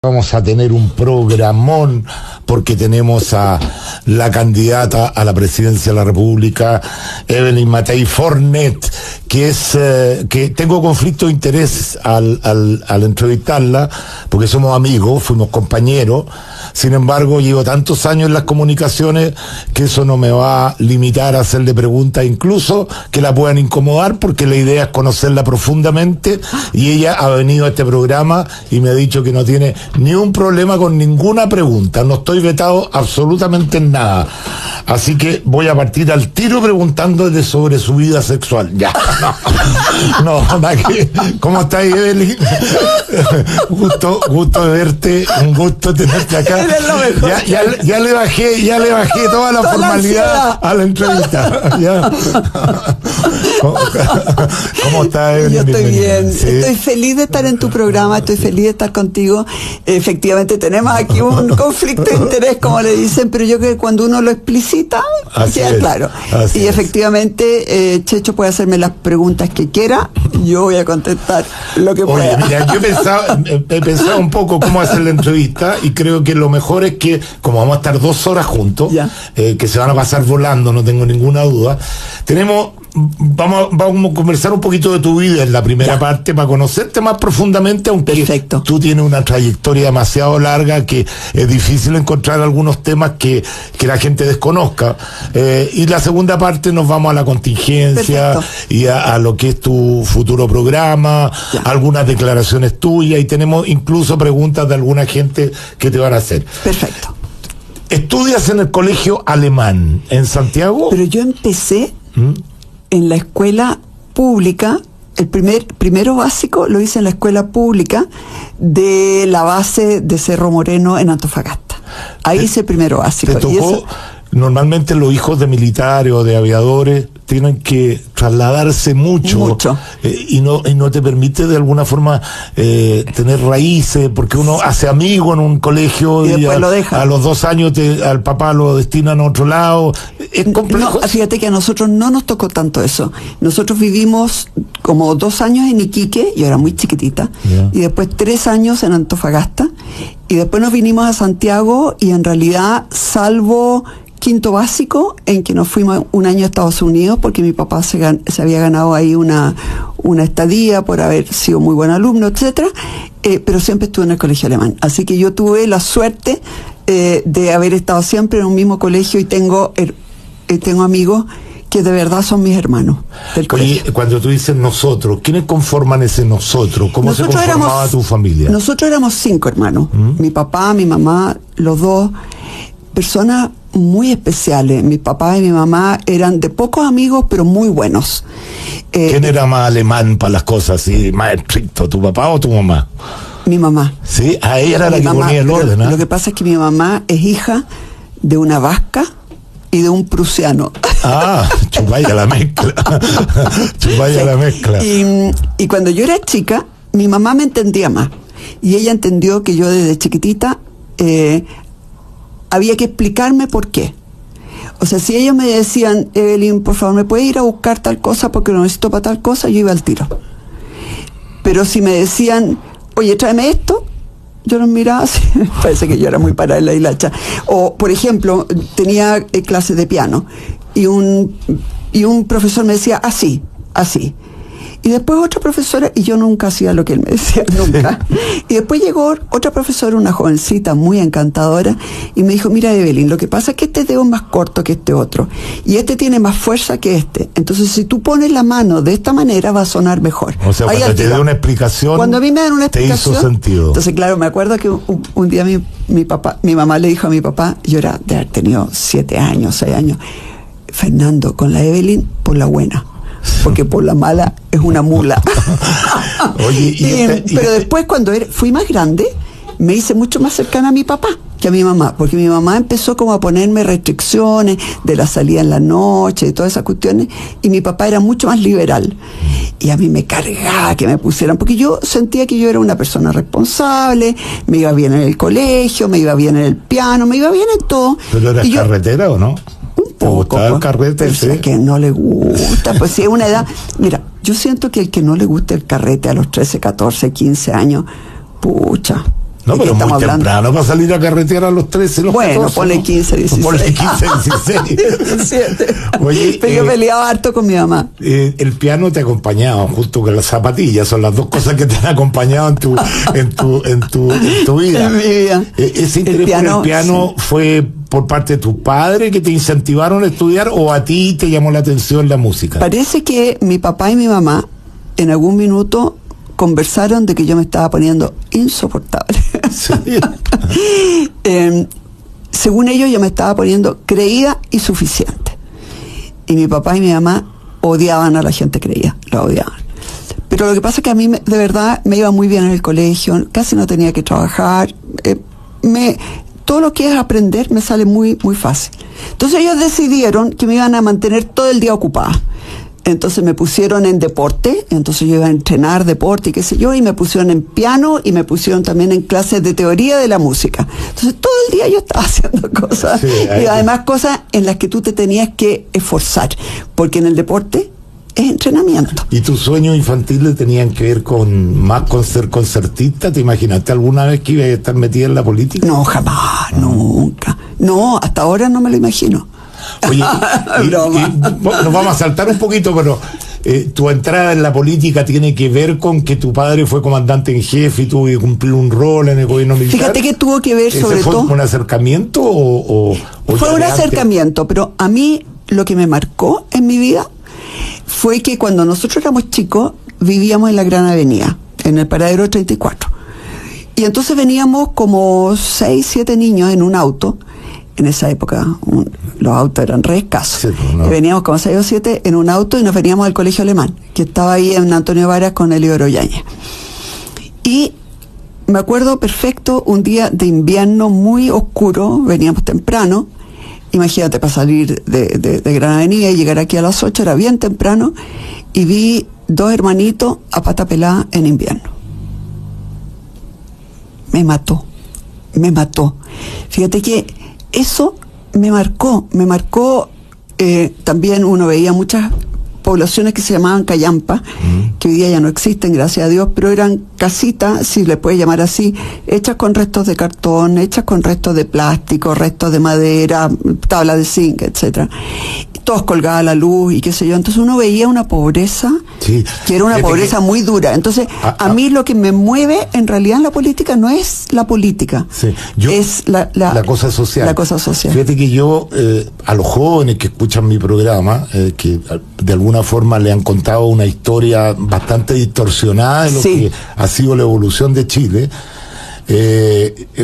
Vamos a tener un programón porque tenemos a la candidata a la presidencia de la República, Evelyn Matei Fornet, que es que tengo conflicto de interés al entrevistarla porque somos amigos, fuimos compañeros. Sin embargo, llevo tantos años en las comunicaciones que eso no me va a limitar a hacerle preguntas, incluso que la puedan incomodar, porque la idea es conocerla profundamente, y ella ha venido a este programa y me ha dicho que no tiene ni un problema con ninguna pregunta, no estoy vetado absolutamente en nada. Así que voy a partir al tiro preguntándole sobre su vida sexual. Ya, no, ¿cómo estás, Evelyn? Gusto de verte, un gusto tenerte acá. Ya le bajé toda la formalidad a la entrevista. Ya. ¿Cómo estás, Evelyn? Yo estoy bien, ¿sí? Estoy feliz de estar en tu programa, estoy feliz de estar contigo. Efectivamente tenemos aquí un conflicto de interés, como le dicen, pero yo creo que cuando uno lo explicita, queda claro. Y efectivamente, Checho puede hacerme las preguntas que quiera, yo voy a contestar lo que pueda. Oye, mira, yo he pensado un poco cómo hacer la entrevista, y creo que lo mejor es que, como vamos a estar 2 horas juntos, que se van a pasar volando, no tengo ninguna duda, vamos a conversar un poquito de tu vida en la primera parte, para conocerte más profundamente, aunque tú tienes una trayectoria demasiado larga que es difícil encontrar algunos temas que la gente desconozca, y la segunda parte nos vamos a la contingencia y a lo que es tu futuro programa, algunas declaraciones tuyas, y tenemos incluso preguntas de alguna gente que te van a hacer. Perfecto. ¿Estudias en el colegio alemán en Santiago? Pero yo empecé en la escuela pública. El primero básico lo hice en la escuela pública de la base de Cerro Moreno en Antofagasta. Ahí hice primero básico. ¿Te tocó? Normalmente los hijos de militares o de aviadores tienen que trasladarse mucho. Y no te permite de alguna forma tener raíces, porque uno hace amigo en un colegio y después lo deja. A los 2 años al papá lo destinan a otro lado. Es complejo. No, fíjate que a nosotros no nos tocó tanto eso. Nosotros vivimos como 2 años en Iquique, yo era muy chiquitita, y después 3 años en Antofagasta, y después nos vinimos a Santiago, y en realidad, salvo quinto básico, en que nos fuimos un año a Estados Unidos, porque mi papá se había ganado ahí una estadía por haber sido muy buen alumno, etcétera, pero siempre estuve en el colegio alemán. Así que yo tuve la suerte de haber estado siempre en un mismo colegio, y tengo amigos que de verdad son mis hermanos del colegio. Oye, cuando tú dices nosotros, ¿quiénes conforman ese nosotros? ¿Cómo se conformaba tu familia? Nosotros éramos 5 hermanos. Mi papá, mi mamá, los 2, personas muy especiales. Mi papá y mi mamá eran de pocos amigos, pero muy buenos. ¿Quién era más alemán para las cosas así, más estricto, tu papá o tu mamá? Mi mamá. Sí, a ella era la que ponía el orden, ¿eh? Lo que pasa es que mi mamá es hija de una vasca y de un prusiano. Chupaya la mezcla. Chupaya la mezcla. Y cuando yo era chica, mi mamá me entendía más. Y ella entendió que yo desde chiquitita había que explicarme por qué. O sea, si ellos me decían, Evelyn, por favor, ¿me puedes ir a buscar tal cosa porque lo necesito para tal cosa? Yo iba al tiro. Pero si me decían, oye, tráeme esto, yo los miraba así, parece que yo era muy parada en la hilacha. O, por ejemplo, tenía clases de piano, y un profesor me decía, así. Y después otra profesora, y yo nunca hacía lo que él me decía, nunca. Y después llegó otra profesora, una jovencita muy encantadora, y me dijo, mira, Evelyn, lo que pasa es que este dedo es más corto que este otro, y este tiene más fuerza que este. Entonces, si tú pones la mano de esta manera, va a sonar mejor. O sea, cuando te da una explicación, cuando a mí me dan una explicación, te hizo sentido. Entonces, claro, me acuerdo que un día mi mamá le dijo a mi papá, yo era de haber tenido 7 años, 6 años, Fernando, con la Evelyn, por la buena, porque por la mala es una mula. Oye, pero después, cuando fui más grande, me hice mucho más cercana a mi papá que a mi mamá, porque mi mamá empezó como a ponerme restricciones de la salida en la noche y todas esas cuestiones, y mi papá era mucho más liberal, y a mí me cargaba que me pusieran, porque yo sentía que yo era una persona responsable, me iba bien en el colegio, me iba bien en el piano, me iba bien en todo. ¿Pero eras carretera o no? ¿Te gustaba el carrete? Pero sí. Que no le gusta, pues si es una edad. Mira, yo siento que el que no le gusta el carrete a los 13, 14, 15 años, pucha, No, pero muy temprano para salir a carretear a los 13, los 14. Bueno, ponle 15, 16. Ponle 15, 16. 17. Oye, pero yo peleaba harto con mi mamá. El piano te ha acompañado junto con las zapatillas, son las dos cosas que te han acompañado en tu vida. En mi vida. Ese interés por el piano sí. ¿Fue por parte de tu padre que te incentivaron a estudiar o a ti te llamó la atención la música? Parece que mi papá y mi mamá en algún minuto conversaron de que yo me estaba poniendo insoportable. ¿Sí? Según ellos yo me estaba poniendo creída y suficiente. Y mi papá y mi mamá odiaban a la gente creída, la odiaban. Pero lo que pasa es que a mí de verdad me iba muy bien en el colegio, casi no tenía que trabajar, todo lo que es aprender me sale muy, muy fácil. Entonces ellos decidieron que me iban a mantener todo el día ocupada. Entonces me pusieron en deporte, entonces yo iba a entrenar deporte y qué sé yo, y me pusieron en piano y me pusieron también en clases de teoría de la música. Entonces todo el día yo estaba haciendo cosas, sí, y además cosas en las que tú te tenías que esforzar, porque en el deporte es entrenamiento. ¿Y tus sueños infantiles tenían que ver con ser concertista? ¿Te imaginaste alguna vez que ibas a estar metida en la política? No, jamás, nunca. No, hasta ahora no me lo imagino. Oye, nos vamos a saltar un poquito, pero tu entrada en la política tiene que ver con que tu padre fue comandante en jefe y tuvo que cumplir un rol en el gobierno militar. Fíjate que tuvo que ver sobre todo... ¿Fue un acercamiento o fue un acercamiento, pero a mí lo que me marcó en mi vida fue que cuando nosotros éramos chicos vivíamos en la Gran Avenida, en el paradero 34. Y entonces veníamos como 6, 7 niños en un auto. En esa época los autos eran re escasos. Sí, no. Y veníamos como 6 o 7 en un auto y nos veníamos al colegio alemán, que estaba ahí en Antonio Varas con Eliodoro Yáñez. Y me acuerdo perfecto, un día de invierno muy oscuro, veníamos temprano, imagínate, para salir de Gran Avenida y llegar aquí a las 8, era bien temprano, y vi 2 hermanitos a pata pelada en invierno. Me mató. Fíjate que eso me marcó, también uno veía muchas poblaciones que se llamaban callampa, que hoy día ya no existen, gracias a Dios, pero eran casitas, si le puedes llamar así, hechas con restos de cartón, hechas con restos de plástico, restos de madera, tabla de zinc, etcétera. Todos colgados a la luz y qué sé yo. Entonces uno veía una pobreza, sí, que era una pobreza muy dura. Entonces, a mí lo que me mueve en realidad en la política no es la política, sí, es la cosa social. La cosa social. Fíjate que yo, a los jóvenes que escuchan mi programa, que de alguna forma le han contado una historia bastante distorsionada de lo sí. que ha sido la evolución de Chile,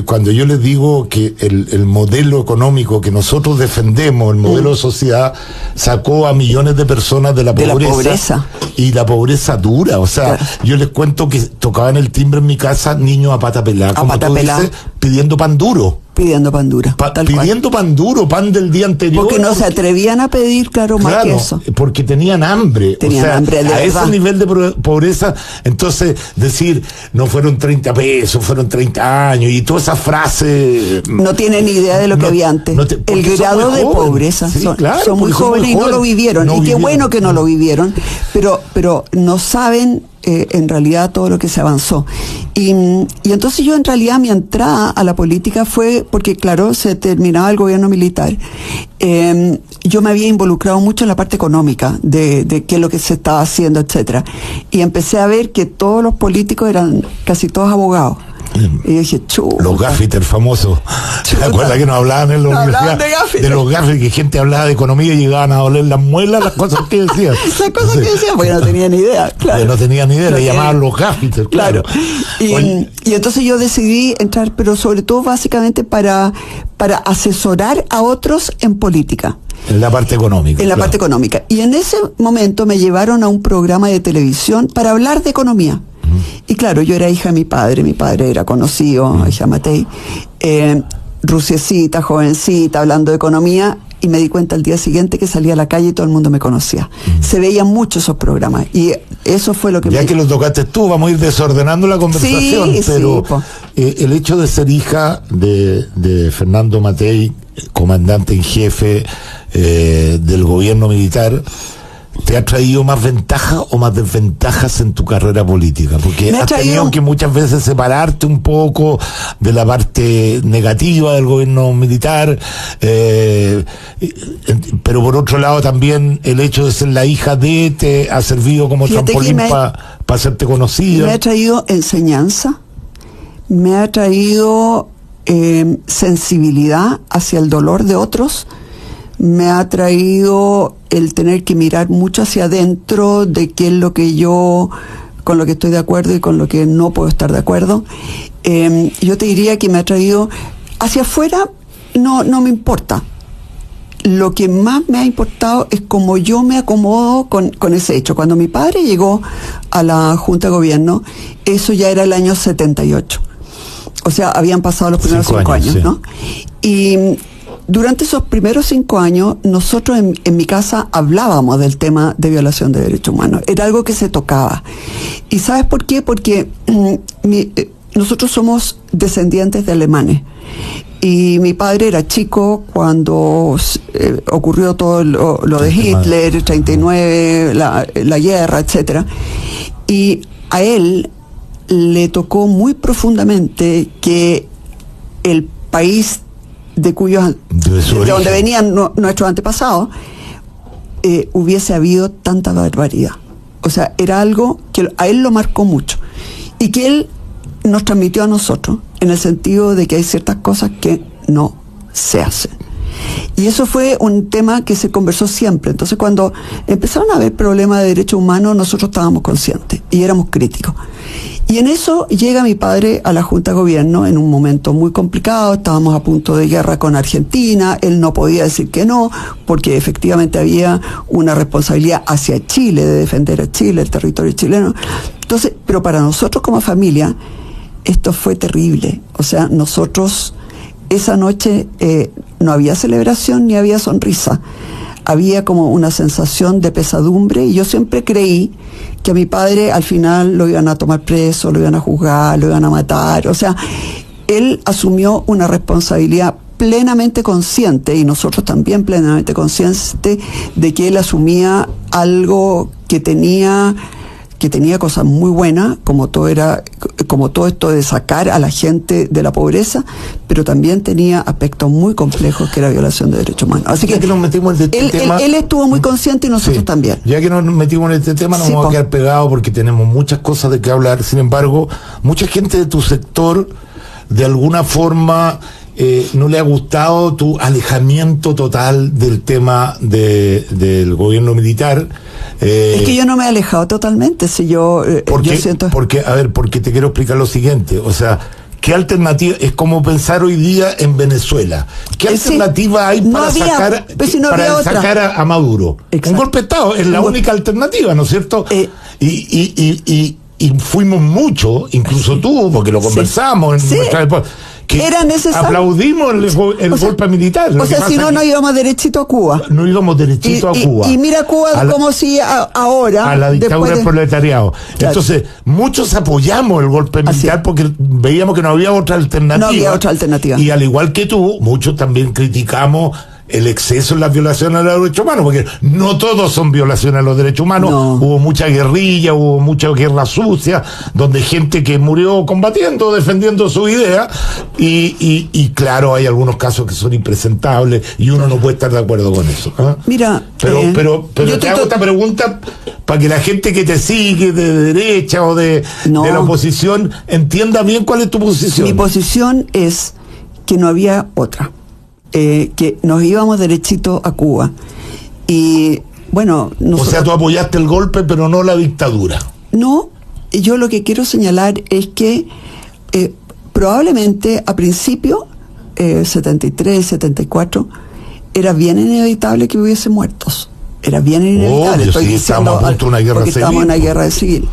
cuando yo les digo que el modelo económico que nosotros defendemos, el modelo de sociedad, sacó a millones de personas de la pobreza. Y la pobreza dura, o sea, claro. Yo les cuento que tocaban el timbre en mi casa niños a pata pelada, como tú dices, pidiendo pan duro. Pidiendo pan duro. Pidiendo pan duro, pan del día anterior. Porque no se atrevían a pedir, claro, más que eso. Porque tenían hambre. Hambre de a verdad. Ese nivel de pobreza, entonces decir, no fueron 30 pesos, fueron 30 años, y todas esas frases... No tienen ni idea de lo que había antes. El grado de pobreza. Sí, son muy jóvenes y no lo vivieron. Y qué bueno que no lo vivieron, pero no saben... en realidad todo lo que se avanzó. Y entonces yo en realidad mi entrada a la política fue porque claro, se terminaba el gobierno militar. Yo me había involucrado mucho en la parte económica de qué es lo que se estaba haciendo, etcétera. Y empecé a ver que todos los políticos eran casi todos abogados. Y dije, chuta. Los gaffiter famosos. ¿Te acuerdas que nos hablaban en la universidad? De los gaffiter, que gente hablaba de economía y llegaban a doler las muelas, las cosas que decían. Las cosas que decían, porque no tenían ni idea, claro. No tenían ni idea, le llamaban los gaffiter, claro. Y entonces yo decidí entrar, pero sobre todo básicamente para asesorar a otros en política. En la parte económica. En la parte económica. Y en ese momento me llevaron a un programa de televisión para hablar de economía. Y claro, yo era hija de mi padre era conocido, hija Matei, ruciecita, jovencita, hablando de economía, y me di cuenta al día siguiente que salía a la calle y todo el mundo me conocía. Se veían mucho esos programas, y eso fue lo que ya que lo tocaste tú, vamos a ir desordenando la conversación, sí, pero sí, el hecho de ser hija de Fernando Matei, comandante en jefe del gobierno militar, ¿te ha traído más ventajas o más desventajas en tu carrera política? Porque has tenido que muchas veces separarte un poco de la parte negativa del gobierno militar, pero por otro lado también el hecho de ser la hija de te ha servido como trampolín para hacerte conocida. Me ha traído enseñanza, me ha traído sensibilidad hacia el dolor de otros, me ha traído el tener que mirar mucho hacia adentro de qué es lo que yo, con lo que estoy de acuerdo y con lo que no puedo estar de acuerdo. Yo te diría que me ha traído hacia afuera, no me importa. Lo que más me ha importado es cómo yo me acomodo con ese hecho. Cuando mi padre llegó a la Junta de Gobierno, eso ya era el año 78. O sea, habían pasado los primeros 5 años, sí, ¿no? Y durante esos primeros 5 años, nosotros en mi casa hablábamos del tema de violación de derechos humanos. Era algo que se tocaba. ¿Y sabes por qué? Porque nosotros somos descendientes de alemanes. Y mi padre era chico cuando ocurrió todo lo de Hitler, 39, la guerra, etcétera. Y a él le tocó muy profundamente que el país de donde venían nuestros antepasados, hubiese habido tanta barbaridad. O sea, era algo que a él lo marcó mucho y que él nos transmitió a nosotros, en el sentido de que hay ciertas cosas que no se hacen. Y eso fue un tema que se conversó siempre. Entonces, cuando empezaron a haber problemas de derechos humanos, nosotros estábamos conscientes y éramos críticos. Y en eso llega mi padre a la Junta de Gobierno en un momento muy complicado. Estábamos a punto de guerra con Argentina. Él no podía decir que no, porque efectivamente había una responsabilidad hacia Chile, de defender a Chile, el territorio chileno. Entonces, pero para nosotros como familia, esto fue terrible. O sea, nosotros, esa noche no había celebración ni había sonrisa. Había como una sensación de pesadumbre, y yo siempre creí que a mi padre al final lo iban a tomar preso, lo iban a juzgar, lo iban a matar. O sea, él asumió una responsabilidad plenamente consciente, y nosotros también plenamente conscientes, de que él asumía algo que tenía cosas muy buenas, como todo esto de sacar a la gente de la pobreza, pero también tenía aspectos muy complejos, que era violación de derechos humanos. Así que nos metimos en este tema, él estuvo muy consciente y nosotros también. Ya que nos metimos en este tema, nos vamos a quedar pegados porque tenemos muchas cosas de qué hablar. Sin embargo, mucha gente de tu sector, de alguna forma, no le ha gustado tu alejamiento total del tema del gobierno militar. Es que yo no me he alejado totalmente, si yo siento... Porque te quiero explicar lo siguiente, o sea, ¿qué alternativa? Es como pensar hoy día en Venezuela. ¿Qué alternativa hay para sacar a Maduro? Exacto. Un golpe de Estado es la única alternativa, ¿no es cierto? Y fuimos mucho, incluso tú, porque lo conversamos en nuestra época, que era necesario. Aplaudimos el golpe militar. O sea, si no íbamos derechito a Cuba. No íbamos derechito a Cuba. Y mira Cuba como si ahora... A la dictadura del proletariado. Claro. Entonces, muchos apoyamos el golpe militar porque veíamos que no había otra alternativa. No había otra alternativa. Y al igual que tú, muchos también criticamos el exceso en las violaciones a los derechos humanos, porque no todos son violaciones a los derechos humanos. No. Hubo mucha guerrilla, hubo mucha guerra sucia, donde gente que murió combatiendo, defendiendo su idea, y claro, hay algunos casos que son impresentables y uno no puede estar de acuerdo con eso. ¿Eh? Mira, pero te hago esta pregunta para que la gente que te sigue de derecha o de la oposición entienda bien cuál es tu posición. Mi posición es que no había otra. Que nos íbamos derechito a Cuba. Y bueno, o sea, tú apoyaste el golpe, pero no la dictadura. No, yo lo que quiero señalar es que probablemente a principio, 73, 74, era bien inevitable que hubiese muertos. Era bien inevitable. Estábamos a punto de una guerra civil. Estábamos en una guerra civil.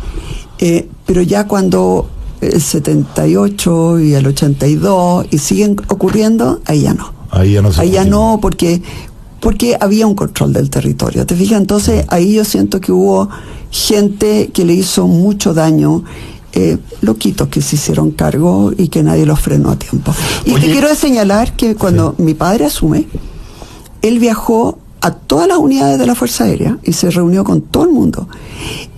Pero ya cuando el 78 y el 82 y siguen ocurriendo, ahí ya no. Ahí ya no, porque había un control del territorio, ¿te fijas? Entonces ahí yo siento que hubo gente que le hizo mucho daño, loquitos que se hicieron cargo y que nadie los frenó a tiempo. Y te quiero señalar que cuando mi padre asume, él viajó a todas las unidades de la Fuerza Aérea y se reunió con todo el mundo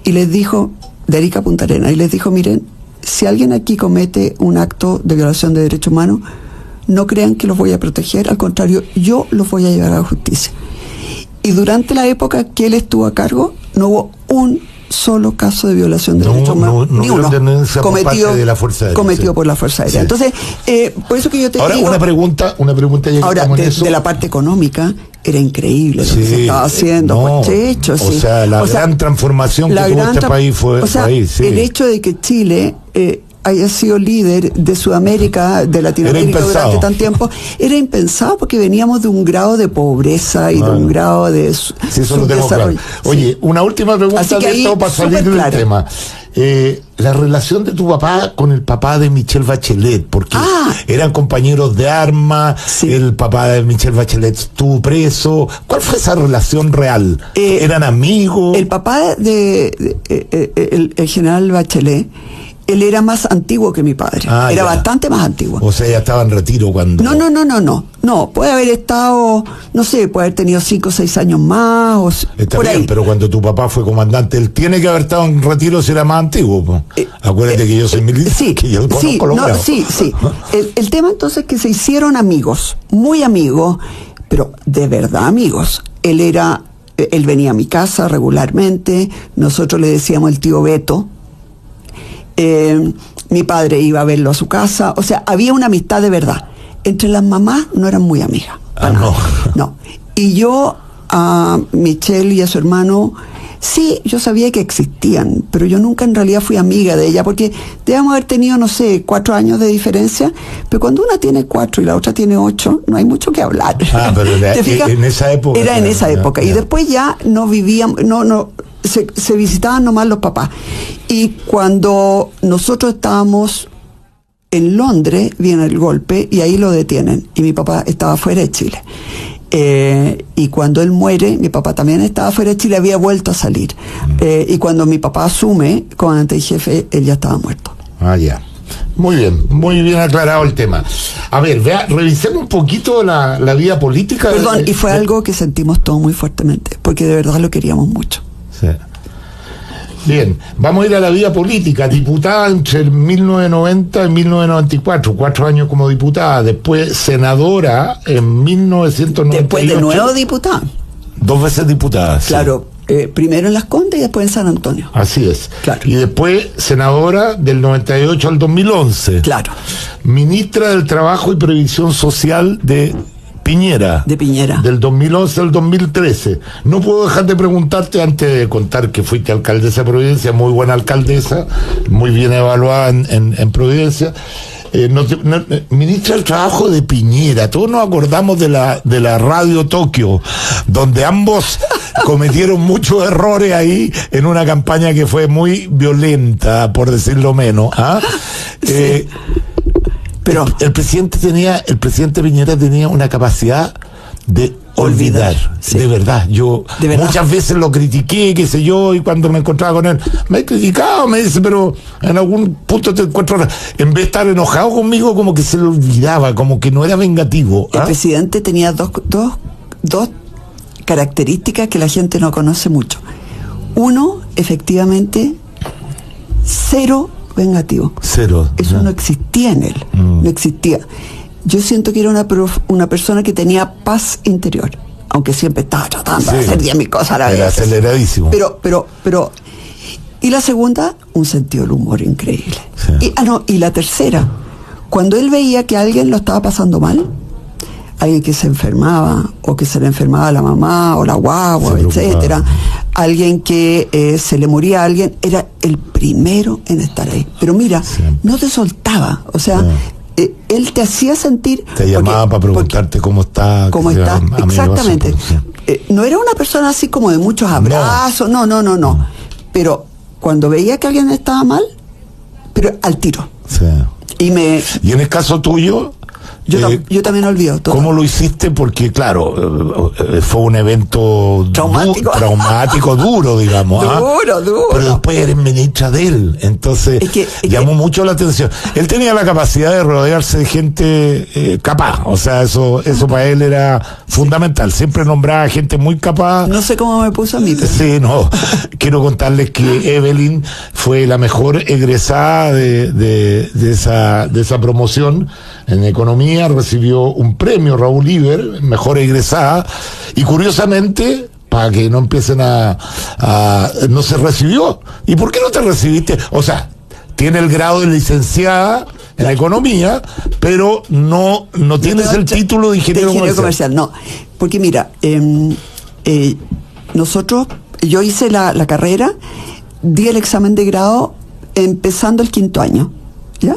y les dijo, de Arica a Punta Arenas, y les dijo, miren, si alguien aquí comete un acto de violación de derechos humanos, no crean que los voy a proteger, al contrario, yo los voy a llevar a la justicia. Y durante la época que él estuvo a cargo, no hubo un solo caso de violación de derechos humanos, ni uno cometido de la Fuerza Aérea, cometido por la Fuerza Aérea. Sí. Entonces, por eso que yo te ahora, digo... Una pregunta ya ahora, de la parte económica, era increíble lo que se estaba haciendo. La gran transformación que tuvo este país fue ahí. Sí. El hecho de que Chile haya sido líder de Sudamérica, de Latinoamérica durante tanto tiempo, era impensado porque veníamos de un grado de pobreza y de un grado de subdesarrollo. Oye, una última pregunta de esto para salir del tema. La relación de tu papá con el papá de Michelle Bachelet, porque eran compañeros de armas, el papá de Michelle Bachelet estuvo preso. ¿Cuál fue esa relación real? ¿Eran amigos? El papá el general Bachelet, él era más antiguo que mi padre. Era bastante más antiguo. O sea, ya estaba en retiro cuando... No, puede haber estado, no sé, puede haber tenido 5 o 6 años más. Está bien, pero cuando tu papá fue comandante, él tiene que haber estado en retiro si era más antiguo. Acuérdate que yo soy militar, que yo conozco los grados. Sí. El tema entonces es que se hicieron amigos, muy amigos, pero de verdad amigos. Él venía a mi casa regularmente, nosotros le decíamos el tío Beto. Mi padre iba a verlo a su casa, o sea, había una amistad de verdad. Entre las mamás no eran muy amigas. No. Y yo a Michelle y a su hermano, sí, yo sabía que existían, pero yo nunca en realidad fui amiga de ella, porque debíamos haber tenido, 4 años de diferencia, pero cuando una tiene 4 y la otra tiene 8, no hay mucho que hablar. Pero en esa época. Era en esa época. Y después ya no vivíamos, se visitaban nomás los papás. Y cuando nosotros estábamos en Londres, viene el golpe y ahí lo detienen. Y mi papá estaba fuera de Chile. Y cuando él muere, mi papá también estaba fuera de Chile, había vuelto a salir. Y cuando mi papá asume comandante y jefe, él ya estaba muerto. Ya. Muy bien aclarado el tema. A ver, revisemos un poquito la vida política. Perdón, y fue algo que sentimos todos muy fuertemente, porque de verdad lo queríamos mucho. Sí. Bien, vamos a ir a la vida política. Diputada entre 1990 y 1994, 4 años como diputada, después senadora en 1998. Después de nuevo diputada. 2 veces diputada. Claro, primero en Las Condes y después en San Antonio. Así es. Claro. Y después senadora del 98 al 2011. Claro. Ministra del Trabajo y Previsión Social de Piñera. Del 2011 al 2013. No puedo dejar de preguntarte, antes de contar que fuiste alcaldesa de Providencia, muy buena alcaldesa, muy bien evaluada en Providencia. Ministra del Trabajo de Piñera. Todos nos acordamos de la Radio Tokio, donde ambos cometieron muchos errores ahí en una campaña que fue muy violenta, por decirlo menos. Sí. Pero el presidente Piñera tenía una capacidad de olvidar. Sí. De verdad. Yo muchas veces lo critiqué, qué sé yo, y cuando me encontraba con él, me he criticado, me dice, pero en algún punto te encuentro, en vez de estar enojado conmigo, como que se le olvidaba, como que no era vengativo. El presidente tenía dos características que la gente no conoce mucho. Uno, efectivamente, cero vengativo. Eso no existía en él. No existía. Yo siento que era una persona que tenía paz interior, aunque siempre estaba tratando de hacer 10.000 cosas a la vez. Era aceleradísimo. Pero y la segunda, un sentido del humor increíble. Sí. Y la tercera, cuando él veía que alguien lo estaba pasando mal, alguien que se enfermaba, o que se le enfermaba la mamá, o la guagua, etcétera, alguien que se le moría a alguien, era el primero en estar ahí. Pero mira, no te soltaba, o sea, él te hacía sentir... Te llamaba para preguntarte cómo está. ¿Cómo está? Exactamente. No era una persona así como de muchos abrazos, no. Pero cuando veía que alguien estaba mal, pero al tiro. Sí. Y en el caso tuyo... Yo también olvido todo. ¿Cómo lo hiciste? Porque, claro, fue un evento traumático, duro, digamos. Duro. Pero después eres ministra de él. Entonces, llamó mucho la atención. Él tenía la capacidad de rodearse de gente capaz. O sea, eso para él era fundamental. Siempre nombraba gente muy capaz. No sé cómo me puso a mí. Pero... Sí, no. Quiero contarles que Evelyn fue la mejor egresada de esa promoción en economía, recibió un premio Raúl Iber, mejor egresada, y curiosamente, para que no empiecen no se recibió. ¿Y por qué no te recibiste? O sea, tiene el grado de licenciada en economía, pero no tienes el título de ingeniero comercial. No, porque mira, yo hice la carrera, di el examen de grado empezando el 5º año, ¿ya?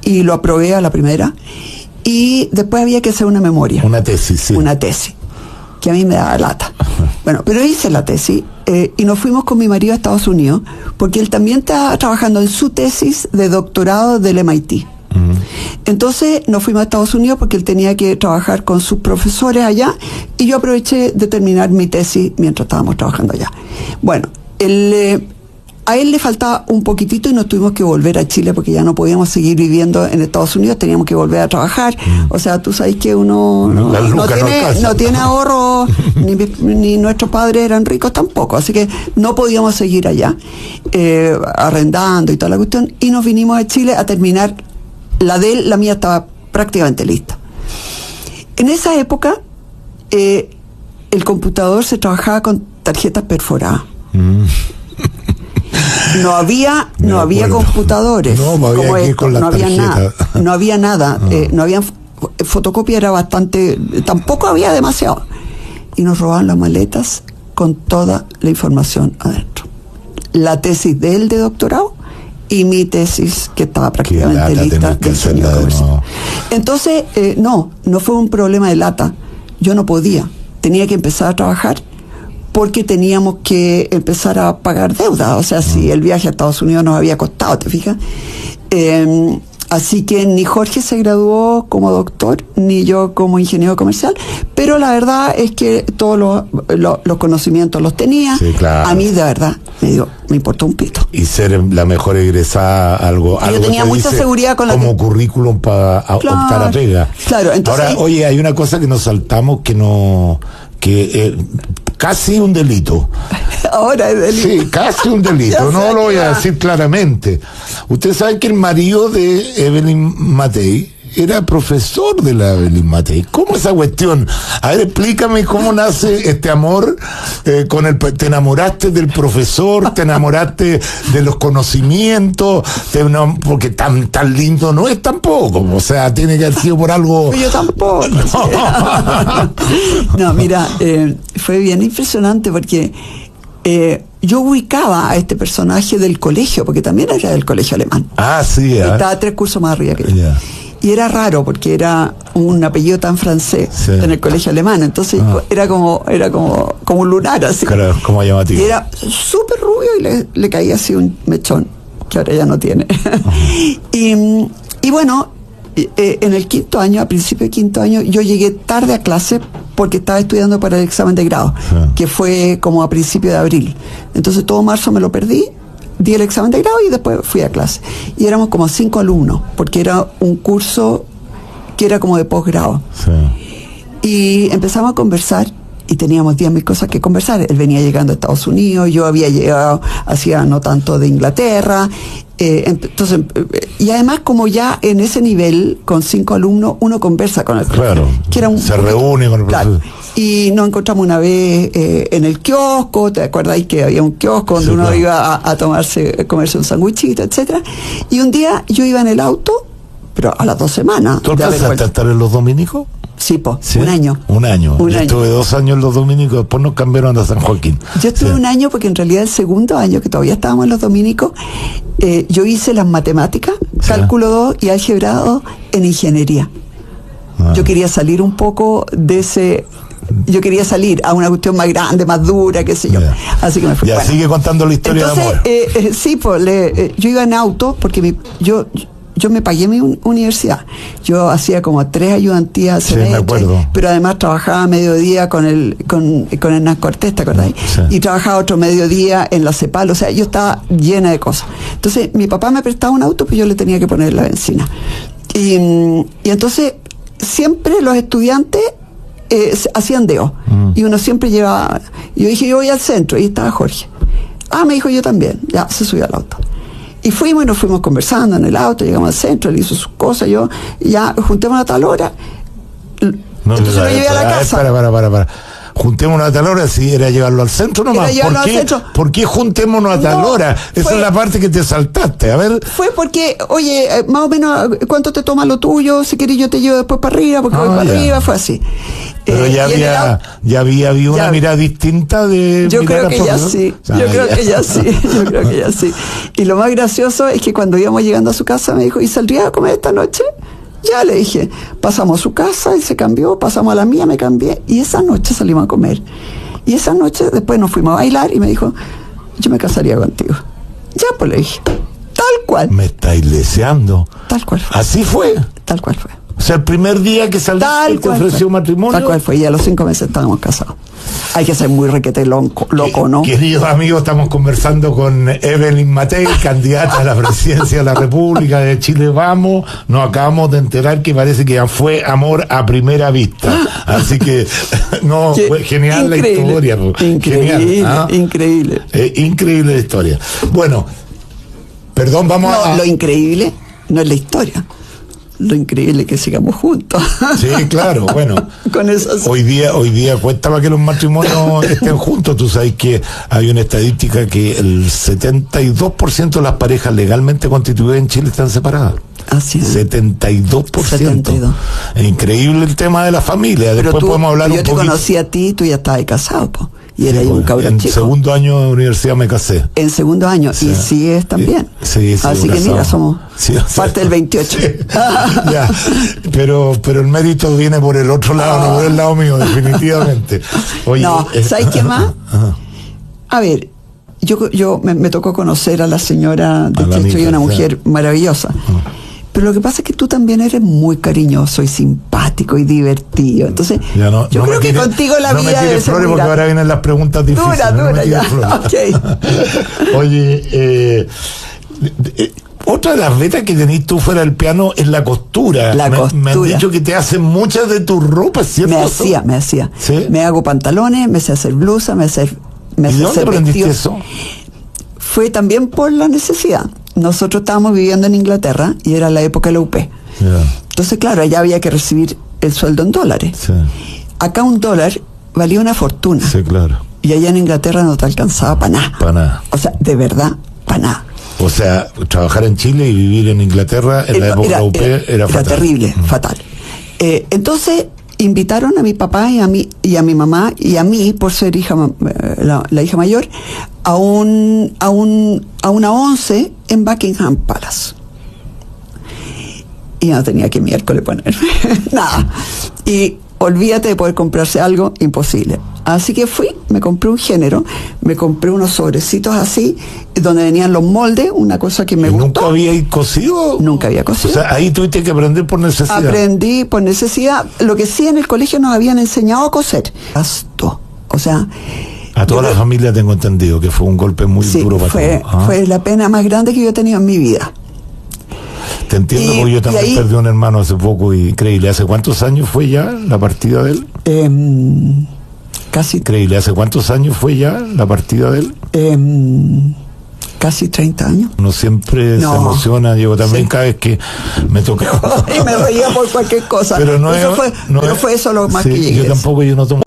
Y lo aprobé a la primera, y después había que hacer una memoria. Una tesis, sí. Una tesis, que a mí me daba lata. Bueno, pero hice la tesis, y nos fuimos con mi marido a Estados Unidos, porque él también estaba trabajando en su tesis de doctorado del MIT. Entonces nos fuimos a Estados Unidos porque él tenía que trabajar con sus profesores allá, y yo aproveché de terminar mi tesis mientras estábamos trabajando allá. Bueno, a él le faltaba un poquitito y nos tuvimos que volver a Chile porque ya no podíamos seguir viviendo en Estados Unidos, teníamos que volver a trabajar. O sea, tú sabes que uno no tiene ahorro, ni nuestros padres eran ricos tampoco, así que no podíamos seguir allá arrendando y toda la cuestión, y nos vinimos a Chile a terminar la de él. La mía estaba prácticamente lista. En esa época el computador se trabajaba con tarjetas perforadas. No había computadores, no había nada, no había fotocopia, era bastante, tampoco había demasiado, y nos robaban las maletas con toda la información adentro, la tesis de él de doctorado y mi tesis que estaba prácticamente lista de ingeniero comercial. Entonces no fue un problema de lata, yo no podía, tenía que empezar a trabajar porque teníamos que empezar a pagar deuda. O sea, si el viaje a Estados Unidos nos había costado, ¿te fijas? Así que ni Jorge se graduó como doctor, ni yo como ingeniero comercial, pero la verdad es que todos los conocimientos los tenía. Sí, claro. A mí, de verdad, me importó un pito. Y ser la mejor egresada, algo yo tenía mucha seguridad con como currículum para optar a pega. Claro, entonces... Ahora, oye, hay una cosa que nos saltamos casi un delito. Ahora es delito. Sí, casi un delito. No lo voy a decir claramente. Usted sabe que el marido de Evelyn Matei era profesor de la Evelyn Matei. ¿Cómo esa cuestión? A ver, explícame cómo nace este amor te enamoraste del profesor, te enamoraste de los conocimientos, porque tan lindo no es tampoco. O sea, tiene que haber sido por algo. Yo tampoco. No, mira, fue bien impresionante porque yo ubicaba a este personaje del colegio, porque también era del colegio alemán. Ah, sí. Estaba 3 cursos más arriba que yo. Yeah. Y era raro porque era un apellido tan francés en el colegio alemán, entonces era como un lunar así. Claro, como llamativo. Y era súper rubio y le caía así un mechón que ahora ya no tiene. Y bueno, en el 5º año, a principio del 5º año, yo llegué tarde a clase porque estaba estudiando para el examen de grado, que fue como a principio de abril. Entonces todo marzo me lo perdí. Di el examen de grado y después fui a clase. Y éramos como 5 alumnos, porque era un curso que era como de posgrado. Sí. Y empezamos a conversar y teníamos 10.000 cosas que conversar. Él venía llegando a Estados Unidos, yo había llegado hacía no tanto de Inglaterra. Entonces, y además como ya en ese nivel, con 5 alumnos, uno conversa con el profesor. Claro, que era se reúne con el profesor. Claro. Y nos encontramos una vez en el kiosco, ¿te acuerdas que había un kiosco donde uno iba a comerse un sándwichito, etcétera? Y un día yo iba en el auto, pero a las 2 semanas. ¿Tú alcanzaste a estar en los dominicos? Sí, ¿sí? Un año. Yo estuve 2 años en los dominicos, después nos cambiaron a San Joaquín. Yo estuve un año porque en realidad el 2º año, que todavía estábamos en los dominicos, yo hice las matemáticas, cálculo 2 y álgebra 2 en ingeniería. Yo quería salir un poco de ese... Yo quería salir a una cuestión más grande, más dura, qué sé yo. Así que me fui. Sigue contando la historia. Entonces, de amor. Sí, pues yo iba en auto porque yo yo me pagué mi universidad. Yo hacía como 3 ayudantías Sí, me acuerdo. pero además trabajaba mediodía con Hernán Cortés, ¿te acordás? Sí. Y trabajaba otro mediodía en la CEPAL, o sea, yo estaba llena de cosas. Entonces, mi papá me prestaba un auto, pues yo le tenía que poner la benzina. Y entonces, siempre los estudiantes hacían deo. Y uno siempre llevaba... Yo dije, yo voy al centro, y estaba Jorge. Me dijo, yo también. Ya, se subió al auto. Y fuimos y nos fuimos conversando en el auto, llegamos al centro, él hizo sus cosas, yo, ya, juntémonos a tal hora. No, entonces lo llevé a la casa. Para. Juntémonos a tal hora, sí, era llevarlo al centro nomás. ¿Por qué juntémonos a tal hora? Esa es la parte que te saltaste, a ver. Fue porque, oye, más o menos, ¿cuánto te toma lo tuyo? Si querés yo te llevo después para arriba, porque voy para arriba, fue así. Pero ya había una mirada distinta de... Yo creo que ya sí, yo creo que ya sí. Y lo más gracioso es que cuando íbamos llegando a su casa me dijo, ¿y saldría a comer esta noche? Ya le dije, pasamos a su casa, él se cambió, pasamos a la mía, me cambié, y esa noche salimos a comer. Y esa noche después nos fuimos a bailar y me dijo, yo me casaría contigo. Ya, pues le dije, tal cual. Me estáis deseando. Tal cual fue. ¿Así fue? Tal cual fue. O sea, el primer día que saliste te ofreció matrimonio. Tal cual fue, y a los 5 meses estábamos casados. Hay que ser muy requete loco, ¿no? Queridos amigos, estamos conversando con Evelyn Matei, candidata a la presidencia de la República de Chile Vamos. Nos acabamos de enterar que parece que ya fue amor a primera vista. Así que, no, fue genial la historia. Increíble, increíble. Increíble la historia. Bueno, perdón, vamos a... Lo increíble no es la historia. Lo increíble que sigamos juntos. Sí, claro, bueno. Con eso hoy día cuesta para que los matrimonios estén juntos. Tú sabes que hay una estadística que el 72% de las parejas legalmente constituidas en Chile están separadas. Así es. 72%. 72. Es increíble el tema de la familia. Pero después podemos hablar un poquito. Yo te conocí a ti, tú ya estabas casado, po. Y era un cabrón chico. En segundo año de universidad me casé. En segundo año, sí. Y sigues también. Sí, así que mira, somos parte del 28. Sí. Ya, pero el mérito viene por el otro lado, no por el lado mío, definitivamente. Oye, no, ¿sabes qué más? A ver, yo me tocó conocer a la señora de Checho, y una mujer maravillosa. Pero lo que pasa es que tú también eres muy cariñoso y simpático y divertido. Entonces, yo creo que contigo la vida debe ser flores porque ahora vienen las preguntas difíciles. Dura, ya. Okay. Oye, otra de las vetas que tenés tú fuera del piano es la costura. Me han dicho que te hacen muchas de tus ropas, ¿cierto? Me hacía. ¿Sí? Me hago pantalones, me sé hacer blusa, me sé ¿Y dónde hacer aprendiste vestidos. eso? Fue también por la necesidad. Nosotros estábamos viviendo en Inglaterra y era la época de la UP. Yeah. Entonces, claro, allá había que recibir el sueldo en dólares. Sí. Acá $1 valía una fortuna. Sí, claro. Y allá en Inglaterra no te alcanzaba para nada. Para nada. O sea, de verdad, para nada. O sea, trabajar en Chile y vivir en Inglaterra en la época de la UP era fatal. Era terrible, fatal. Entonces, invitaron a mi papá y a mi mamá y a mí, por ser la hija mayor, a una 11 en Buckingham Palace. Y no tenía que miércoles ponerme nada. Y olvídate de poder comprarse algo, imposible. Así que fui, me compré un género, me compré unos sobrecitos así, donde venían los moldes, una cosa que me gustó. ¿Nunca había cosido? Nunca había cosido. O sea, ahí tuviste que aprender por necesidad. Aprendí por necesidad. Lo que sí en el colegio nos habían enseñado a coser. Gasto. O sea... A toda la familia tengo entendido que fue un golpe muy duro para todos. Fue la pena más grande que yo he tenido en mi vida. Te entiendo, porque yo también perdí un hermano hace poco, increíble. ¿Hace cuántos años fue ya la partida de él? Casi. Increíble. ¿Hace cuántos años fue ya la partida de él? Casi 30 años. Uno siempre se emociona, yo también cada vez que me toca. Y me reía por cualquier cosa. Pero fue eso lo más que llegué. Yo tampoco, yo no tomo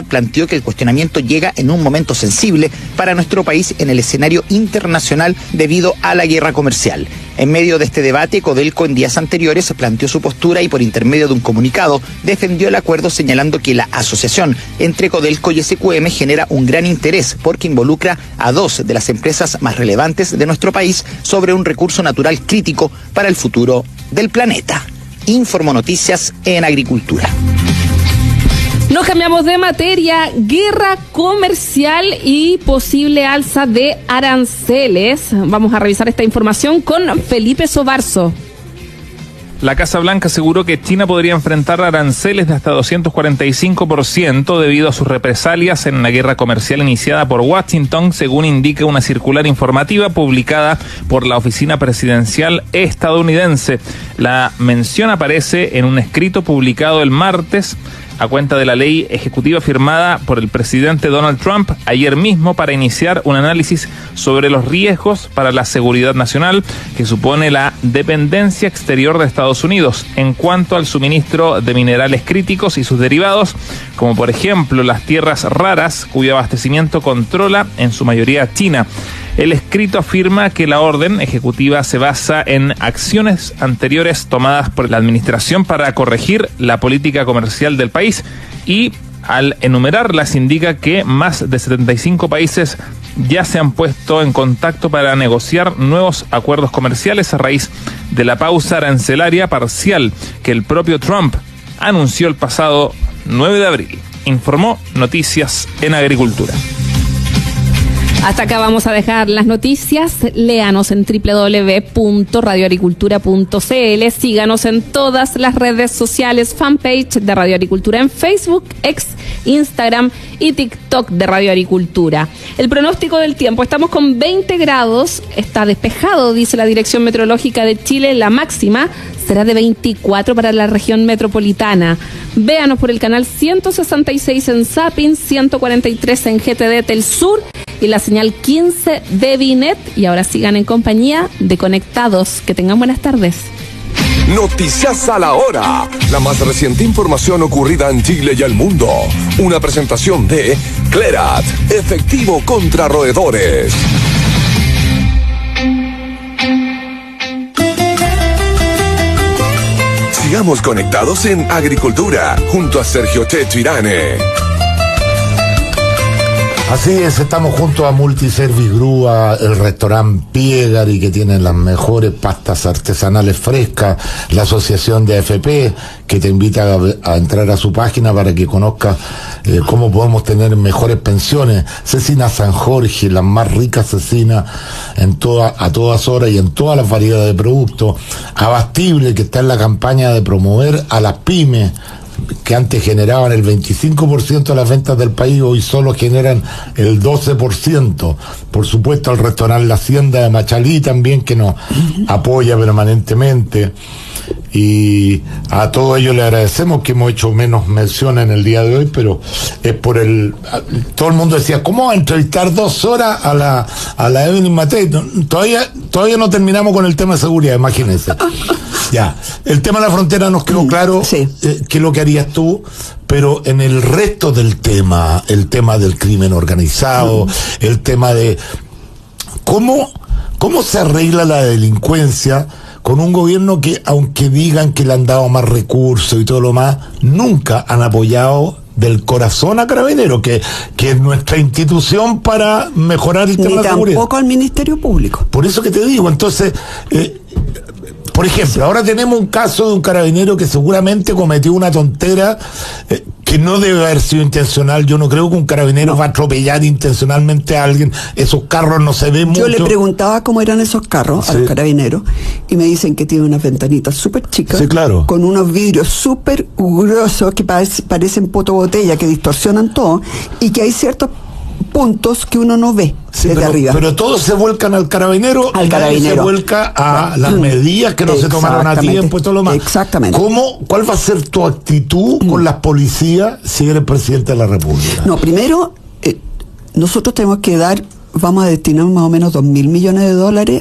planteó que el cuestionamiento llega en un momento sensible para nuestro país en el escenario internacional debido a la guerra comercial. En medio de este debate, Codelco en días anteriores planteó su postura y por intermedio de un comunicado defendió el acuerdo, señalando que la asociación entre Codelco y SQM genera un gran interés porque involucra a dos de las empresas más relevantes de nuestro país sobre un recurso natural crítico para el futuro del planeta. Informó Noticias en Agricultura. Nos cambiamos de materia, guerra comercial y posible alza de aranceles. Vamos a revisar esta información con Felipe Sobarzo. La Casa Blanca aseguró que China podría enfrentar aranceles de hasta 245% debido a sus represalias en una guerra comercial iniciada por Washington, según indica una circular informativa publicada por la Oficina Presidencial estadounidense. La mención aparece en un escrito publicado el martes a cuenta de la ley ejecutiva firmada por el presidente Donald Trump ayer mismo para iniciar un análisis sobre los riesgos para la seguridad nacional que supone la dependencia exterior de Estados Unidos en cuanto al suministro de minerales críticos y sus derivados, como por ejemplo las tierras raras, cuyo abastecimiento controla en su mayoría China. El escrito afirma que la orden ejecutiva se basa en acciones anteriores tomadas por la administración para corregir la política comercial del país y al enumerarlas indica que más de 75 países ya se han puesto en contacto para negociar nuevos acuerdos comerciales a raíz de la pausa arancelaria parcial que el propio Trump anunció el pasado 9 de abril. Informó Noticias en Agricultura. Hasta acá vamos a dejar las noticias. Léanos en www.radioagricultura.cl. Síganos en todas las redes sociales, fanpage de Radio Agricultura en Facebook, X, Instagram y TikTok de Radio Agricultura. El pronóstico del tiempo, estamos con 20 grados, está despejado, dice la Dirección Meteorológica de Chile. La máxima será de 24 para la región metropolitana. Véanos por el canal 166 en Zapping, 143 en GTD Telsur y la señal 15 de Binet. Y ahora sigan en compañía de Conectados. Que tengan buenas tardes. Noticias a la hora. La más reciente información ocurrida en Chile y el mundo. Una presentación de Clerat, efectivo contra roedores. Sigamos conectados en Agricultura, junto a Sergio Checho Irane. Así es, estamos junto a Multiservice Grúa, el restaurante Piegari, que tienen las mejores pastas artesanales frescas, la asociación de AFP, que te invita a entrar a su página para que conozcas cómo podemos tener mejores pensiones. Cecina San Jorge, las más ricas cecinas a todas horas y en todas las variedades de productos. Abastible, que está en la campaña de promover a las pymes, que antes generaban el 25% de las ventas del país, hoy solo generan el 12%. Por supuesto, al restaurante La Hacienda de Machalí también, que nos apoya permanentemente. Y a todo ello le agradecemos, que hemos hecho menos mención en el día de hoy, pero es por todo el mundo decía, ¿cómo va a entrevistar 2 horas a la Evelyn Matei? Todavía no terminamos con el tema de seguridad, imagínense. Ya, el tema de la frontera nos quedó claro, sí. Qué es lo que harías tú, pero en el resto del tema, el tema del crimen organizado, el tema de cómo se arregla la delincuencia con un gobierno que, aunque digan que le han dado más recursos y todo lo más, nunca han apoyado del corazón a Carabineros, que es nuestra institución para mejorar el tema de la seguridad. Ni tampoco al Ministerio Público. Por eso que te digo, entonces, por ejemplo, ahora tenemos un caso de un carabinero que seguramente cometió una tontera que no debe haber sido intencional. Yo no creo que un carabinero va a atropellar intencionalmente a alguien. Esos carros no se ven mucho. Yo le preguntaba cómo eran esos carros a los carabineros y me dicen que tienen unas ventanitas súper chicas, sí, claro, con unos vidrios súper gruesos que parecen potobotella, que distorsionan todo, y que hay ciertos puntos que uno no ve desde arriba. Pero todos se vuelcan al carabinero, y se vuelca a las medidas que no se tomaron a tiempo y todo lo más. Exactamente. ¿Cuál va a ser tu actitud con las policías si eres presidente de la República? No, primero, nosotros tenemos que vamos a destinar más o menos $2.000 millones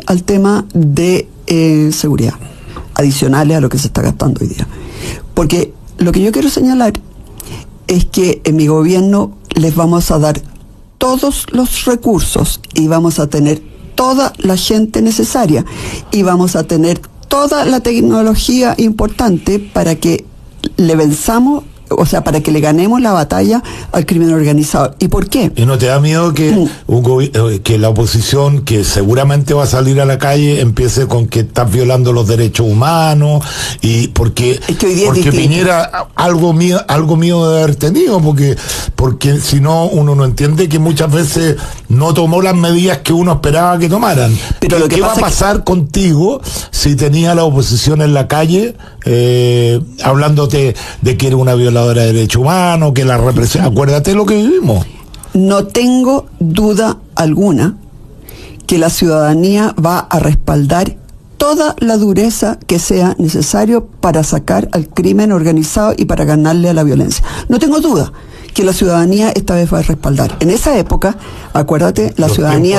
al tema de seguridad, adicionales a lo que se está gastando hoy día. Porque lo que yo quiero señalar es que en mi gobierno les vamos a dar todos los recursos y vamos a tener toda la gente necesaria y vamos a tener toda la tecnología importante para que le venzamos, o sea, para que le ganemos la batalla al crimen organizado. ¿Y por qué? ¿Y no te da miedo que que la oposición, que seguramente va a salir a la calle, empiece con que estás violando los derechos humanos? Y porque Piñera algo mío de haber tenido, porque si no, uno no entiende que muchas veces no tomó las medidas que uno esperaba que tomaran. Pero ¿qué va a pasar contigo si tenía la oposición en la calle hablándote de que era una violadora de derechos humanos, que la represión? Acuérdate lo que vivimos. No tengo duda alguna que la ciudadanía va a respaldar toda la dureza que sea necesario para sacar al crimen organizado y para ganarle a la violencia. No tengo duda que la ciudadanía esta vez va a respaldar. En esa época, acuérdate, la ciudadanía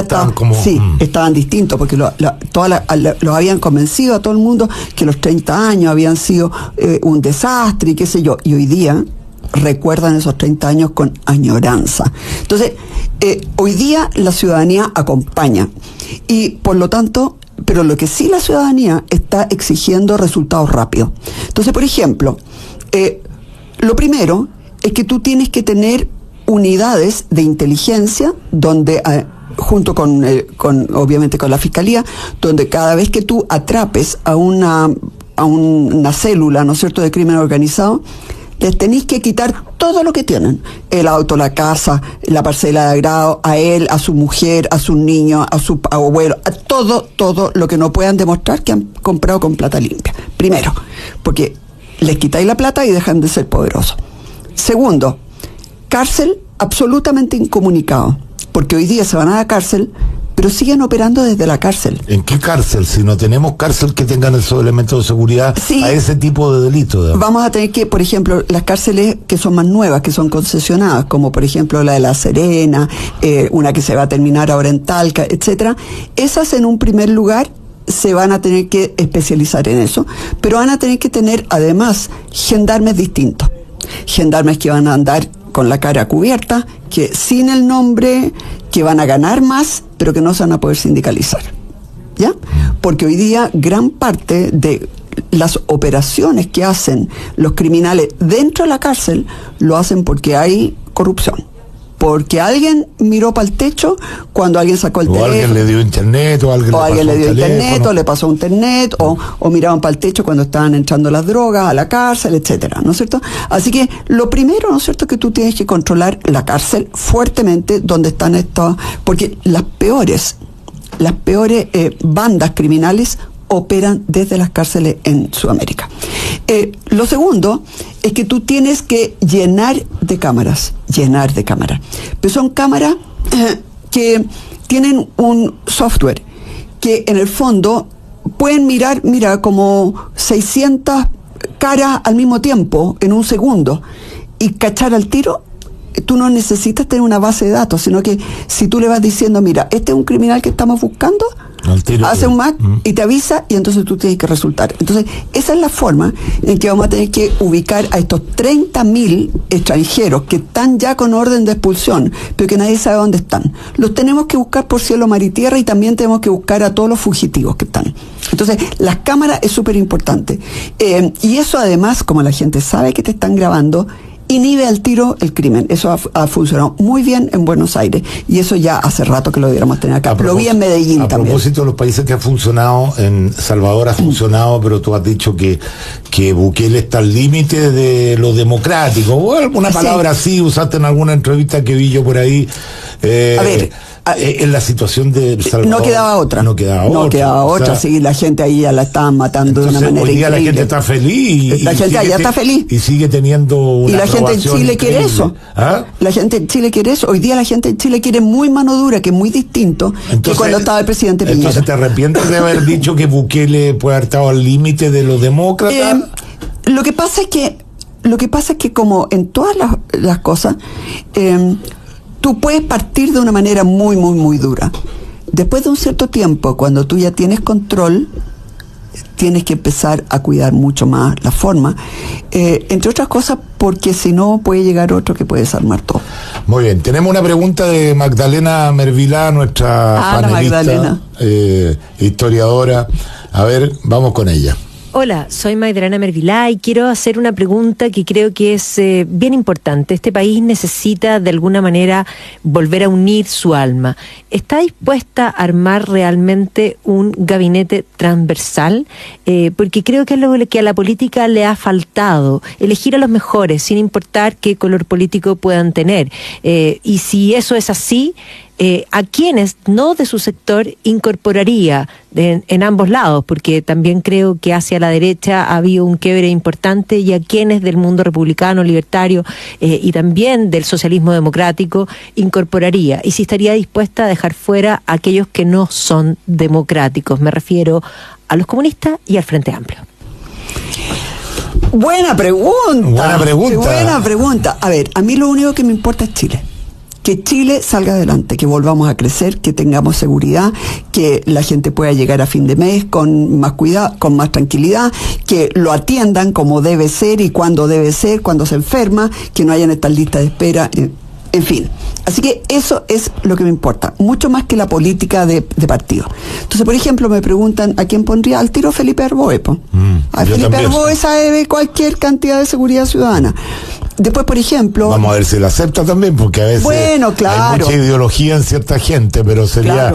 estaban distintos, porque lo habían convencido a todo el mundo que los 30 años habían sido un desastre y qué sé yo, y hoy día recuerdan esos 30 años con añoranza. Entonces, hoy día la ciudadanía acompaña, y por lo tanto, pero lo que sí la ciudadanía está exigiendo resultados rápidos. Entonces, por ejemplo, lo primero es que tú tienes que tener unidades de inteligencia donde, junto con obviamente con la fiscalía, donde cada vez que tú atrapes a una célula, ¿no es cierto?, de crimen organizado, les tenéis que quitar todo lo que tienen: el auto, la casa, la parcela de agrado, a él, a su mujer, a sus niños, a su abuelo, a todo lo que no puedan demostrar que han comprado con plata limpia. Primero, porque les quitáis la plata y dejan de ser poderosos. Segundo, cárcel absolutamente incomunicado, porque hoy día se van a la cárcel, pero siguen operando desde la cárcel. ¿En qué cárcel? Si no tenemos cárcel que tengan esos elementos de seguridad a ese tipo de delitos. Vamos a tener que, por ejemplo, las cárceles que son más nuevas, que son concesionadas, como por ejemplo la de La Serena, una que se va a terminar ahora en Talca, etcétera, esas en un primer lugar se van a tener que especializar en eso, pero van a tener que tener además gendarmes distintos. Gendarmes que van a andar con la cara cubierta, que sin el nombre, que van a ganar más, pero que no se van a poder sindicalizar. ¿Ya? Porque hoy día gran parte de las operaciones que hacen los criminales dentro de la cárcel lo hacen porque hay corrupción. Porque alguien miró para el techo cuando alguien sacó el teléfono. O alguien le dio internet, o alguien le dio internet, o le pasó internet, o miraban para el techo cuando estaban entrando las drogas a la cárcel, etcétera, ¿no es cierto? Así que lo primero, ¿no es cierto?, que tú tienes que controlar la cárcel fuertemente, donde están estos, porque las peores bandas criminales operan desde las cárceles en Sudamérica. Lo segundo es que tú tienes que llenar de cámaras, pero son cámaras que tienen un software que en el fondo pueden mirar como 600 caras al mismo tiempo en un segundo y cachar al tiro. Tú no necesitas tener una base de datos, sino que si tú le vas diciendo, mira, este es un criminal que estamos buscando, hace un match y te avisa, y entonces tú tienes que resultar. Entonces, esa es la forma en que vamos a tener que ubicar a estos 30.000 extranjeros que están ya con orden de expulsión, pero que nadie sabe dónde están. Los tenemos que buscar por cielo, mar y tierra, y también tenemos que buscar a todos los fugitivos que están. Entonces, las cámaras es súper importante. Y eso además, como la gente sabe que te están grabando, inhibe al tiro el crimen. Eso ha funcionado muy bien en Buenos Aires, y eso ya hace rato que lo debiéramos tener acá. Lo vi en Medellín también. A propósito de los países que ha funcionado, en Salvador ha funcionado, pero tú has dicho que Bukele está al límite de lo democrático, o alguna palabra así usaste en alguna entrevista que vi yo por ahí. A ver, en la situación de Salvador, no quedaba otra. Sí, la gente ahí ya la estaban matando. Entonces, de una manera hoy día increíble. La gente está feliz. La gente allá está feliz. Y sigue teniendo una. Y la gente en Chile increíble. quiere eso. ¿Ah? La gente en Chile quiere eso. Hoy día la gente en Chile quiere muy mano dura, que es muy distinto que cuando estaba el presidente Piñera. Entonces, ¿te arrepientes de haber dicho que Bukele puede haber estado al límite de los demócratas? Lo que pasa es que como en todas las cosas, tú puedes partir de una manera muy, muy, muy dura. Después de un cierto tiempo, cuando tú ya tienes control, tienes que empezar a cuidar mucho más la forma, entre otras cosas porque si no puede llegar otro que puede desarmar todo. Muy bien, tenemos una pregunta de Magdalena Mervilá, nuestra panelista, historiadora. A ver, vamos con ella. Hola, soy Magdalena Mervilá y quiero hacer una pregunta que creo que es bien importante. Este país necesita de alguna manera volver a unir su alma. ¿Está dispuesta a armar realmente un gabinete transversal? Porque creo que es lo que a la política le ha faltado, elegir a los mejores sin importar qué color político puedan tener. Y si eso es así, a quienes no de su sector incorporaría en ambos lados, porque también creo que hacia la derecha ha habido un quiebre importante, y a quienes del mundo republicano, libertario y también del socialismo democrático incorporaría, y si estaría dispuesta a dejar fuera a aquellos que no son democráticos. Me refiero a los comunistas y al Frente Amplio. Buena pregunta. Buena pregunta. A ver, a mí lo único que me importa es Chile. Que Chile salga adelante, que volvamos a crecer, que tengamos seguridad, que la gente pueda llegar a fin de mes con más cuidado, con más tranquilidad, que lo atiendan como debe ser y cuando debe ser, cuando se enferma, que no hayan estas listas de espera, en fin. Así que eso es lo que me importa, mucho más que la política de partido. Entonces, por ejemplo, me preguntan a quién pondría, al tiro Felipe Arboe. A Felipe Arboe sabe cualquier cantidad de seguridad ciudadana. Después, por ejemplo... Vamos a ver si la acepta también, porque a veces hay mucha ideología en cierta gente, pero sería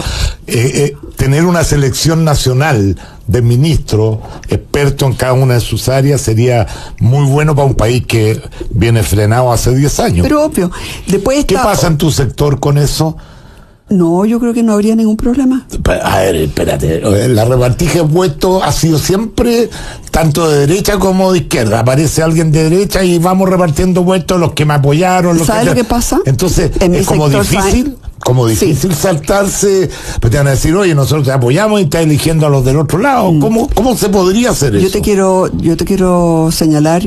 tener una selección nacional de ministros expertos en cada una de sus áreas sería muy bueno para un país que viene frenado hace 10 años. Pero obvio. Después ¿Qué pasa en tu sector con eso? No, yo creo que no habría ningún problema. A ver, espérate. La repartija de puestos ha sido siempre tanto de derecha como de izquierda. Aparece alguien de derecha y vamos repartiendo puestos los que me apoyaron. ¿Sabes lo que pasa? Entonces, es como difícil saltarse. Pero te van a decir, oye, nosotros te apoyamos y estás eligiendo a los del otro lado. ¿Cómo se podría hacer eso? Yo te quiero señalar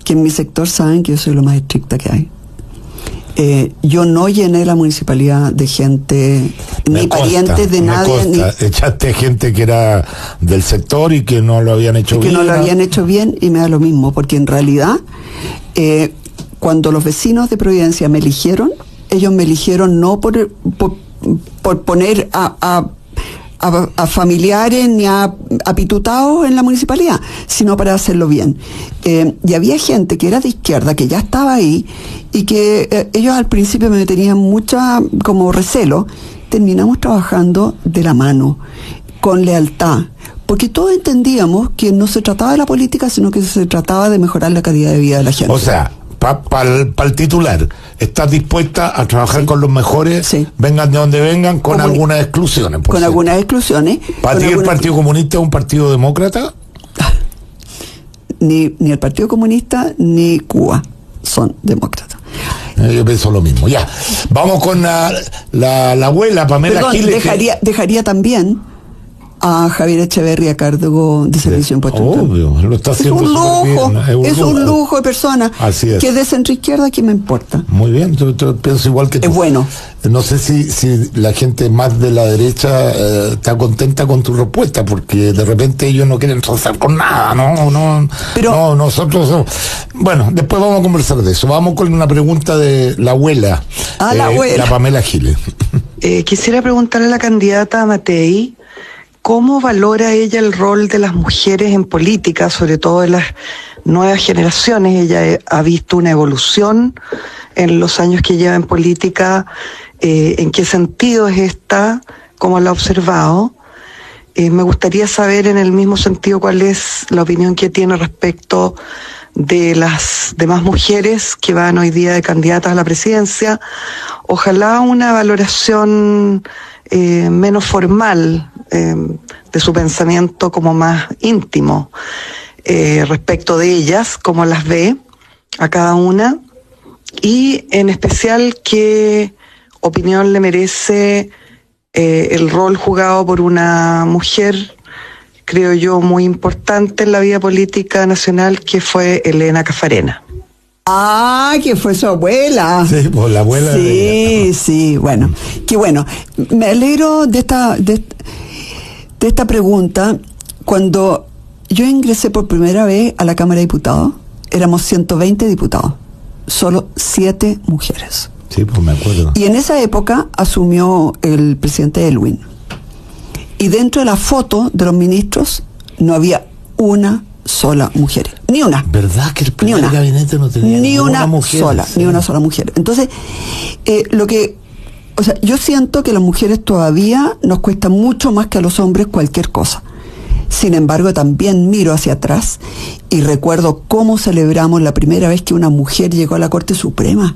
que en mi sector saben que yo soy lo más estricta que hay. Yo no llené la municipalidad de gente, ni parientes de nadie. Echaste gente que era del sector y que no lo habían hecho bien. Que no lo habían hecho bien, y me da lo mismo, porque en realidad, cuando los vecinos de Providencia me eligieron, ellos me eligieron no por poner a familiares ni a pitutados en la municipalidad, sino para hacerlo bien. Y había gente que era de izquierda, que ya estaba ahí, y que ellos al principio me tenían mucha como recelo. Terminamos trabajando de la mano, con lealtad, porque todos entendíamos que no se trataba de la política, sino que se trataba de mejorar la calidad de vida de la gente. O sea, para el titular, ¿estás dispuesta a trabajar con los mejores? Sí. Vengan de donde vengan, con algunas exclusiones. Con algunas exclusiones. ¿Para ti el Partido Comunista es un partido demócrata? Ni el Partido Comunista ni Cuba son demócratas. Yo pienso lo mismo. Ya, vamos con la abuela Pamela Giles. Dejaría también a Javier Echeverría a cargo de Servicio de Impuestos Internos. Obvio, lo está haciendo es un lujo de persona. Así es. Que de centro izquierda, ¿qué me importa? Muy bien, yo pienso igual que tú. Es bueno. No sé si la gente más de la derecha está contenta con tu respuesta, porque de repente ellos no quieren tratar con nada, no, nosotros... Bueno, después vamos a conversar de eso. Vamos con una pregunta de la abuela. La Pamela Giles. Quisiera preguntarle a la candidata Matei, ¿cómo valora ella el rol de las mujeres en política, sobre todo en las nuevas generaciones? Ella ha visto una evolución en los años que lleva en política. ¿En qué sentido es esta? ¿Cómo la ha observado? Me gustaría saber en el mismo sentido cuál es la opinión que tiene respecto de las demás mujeres que van hoy día de candidatas a la presidencia. Ojalá una valoración menos formal de su pensamiento, como más íntimo respecto de ellas, cómo las ve a cada una, y en especial qué opinión le merece el rol jugado por una mujer, creo yo, muy importante en la vida política nacional, que fue Elena Caffarena. Ah, que fue su abuela. Sí, pues la abuela. Sí, bueno. Qué bueno. Me alegro de esta pregunta. Cuando yo ingresé por primera vez a la Cámara de Diputados, éramos 120 diputados, solo 7 mujeres. Sí, pues me acuerdo. Y en esa época asumió el presidente Elwin. Y dentro de la foto de los ministros no había una sola mujer. Ni una. ¿Verdad que el primer gabinete no tenía ni una mujer? Sola, sí. Ni una sola mujer. Entonces, yo siento que a las mujeres todavía nos cuesta mucho más que a los hombres cualquier cosa. Sin embargo, también miro hacia atrás y recuerdo cómo celebramos la primera vez que una mujer llegó a la Corte Suprema.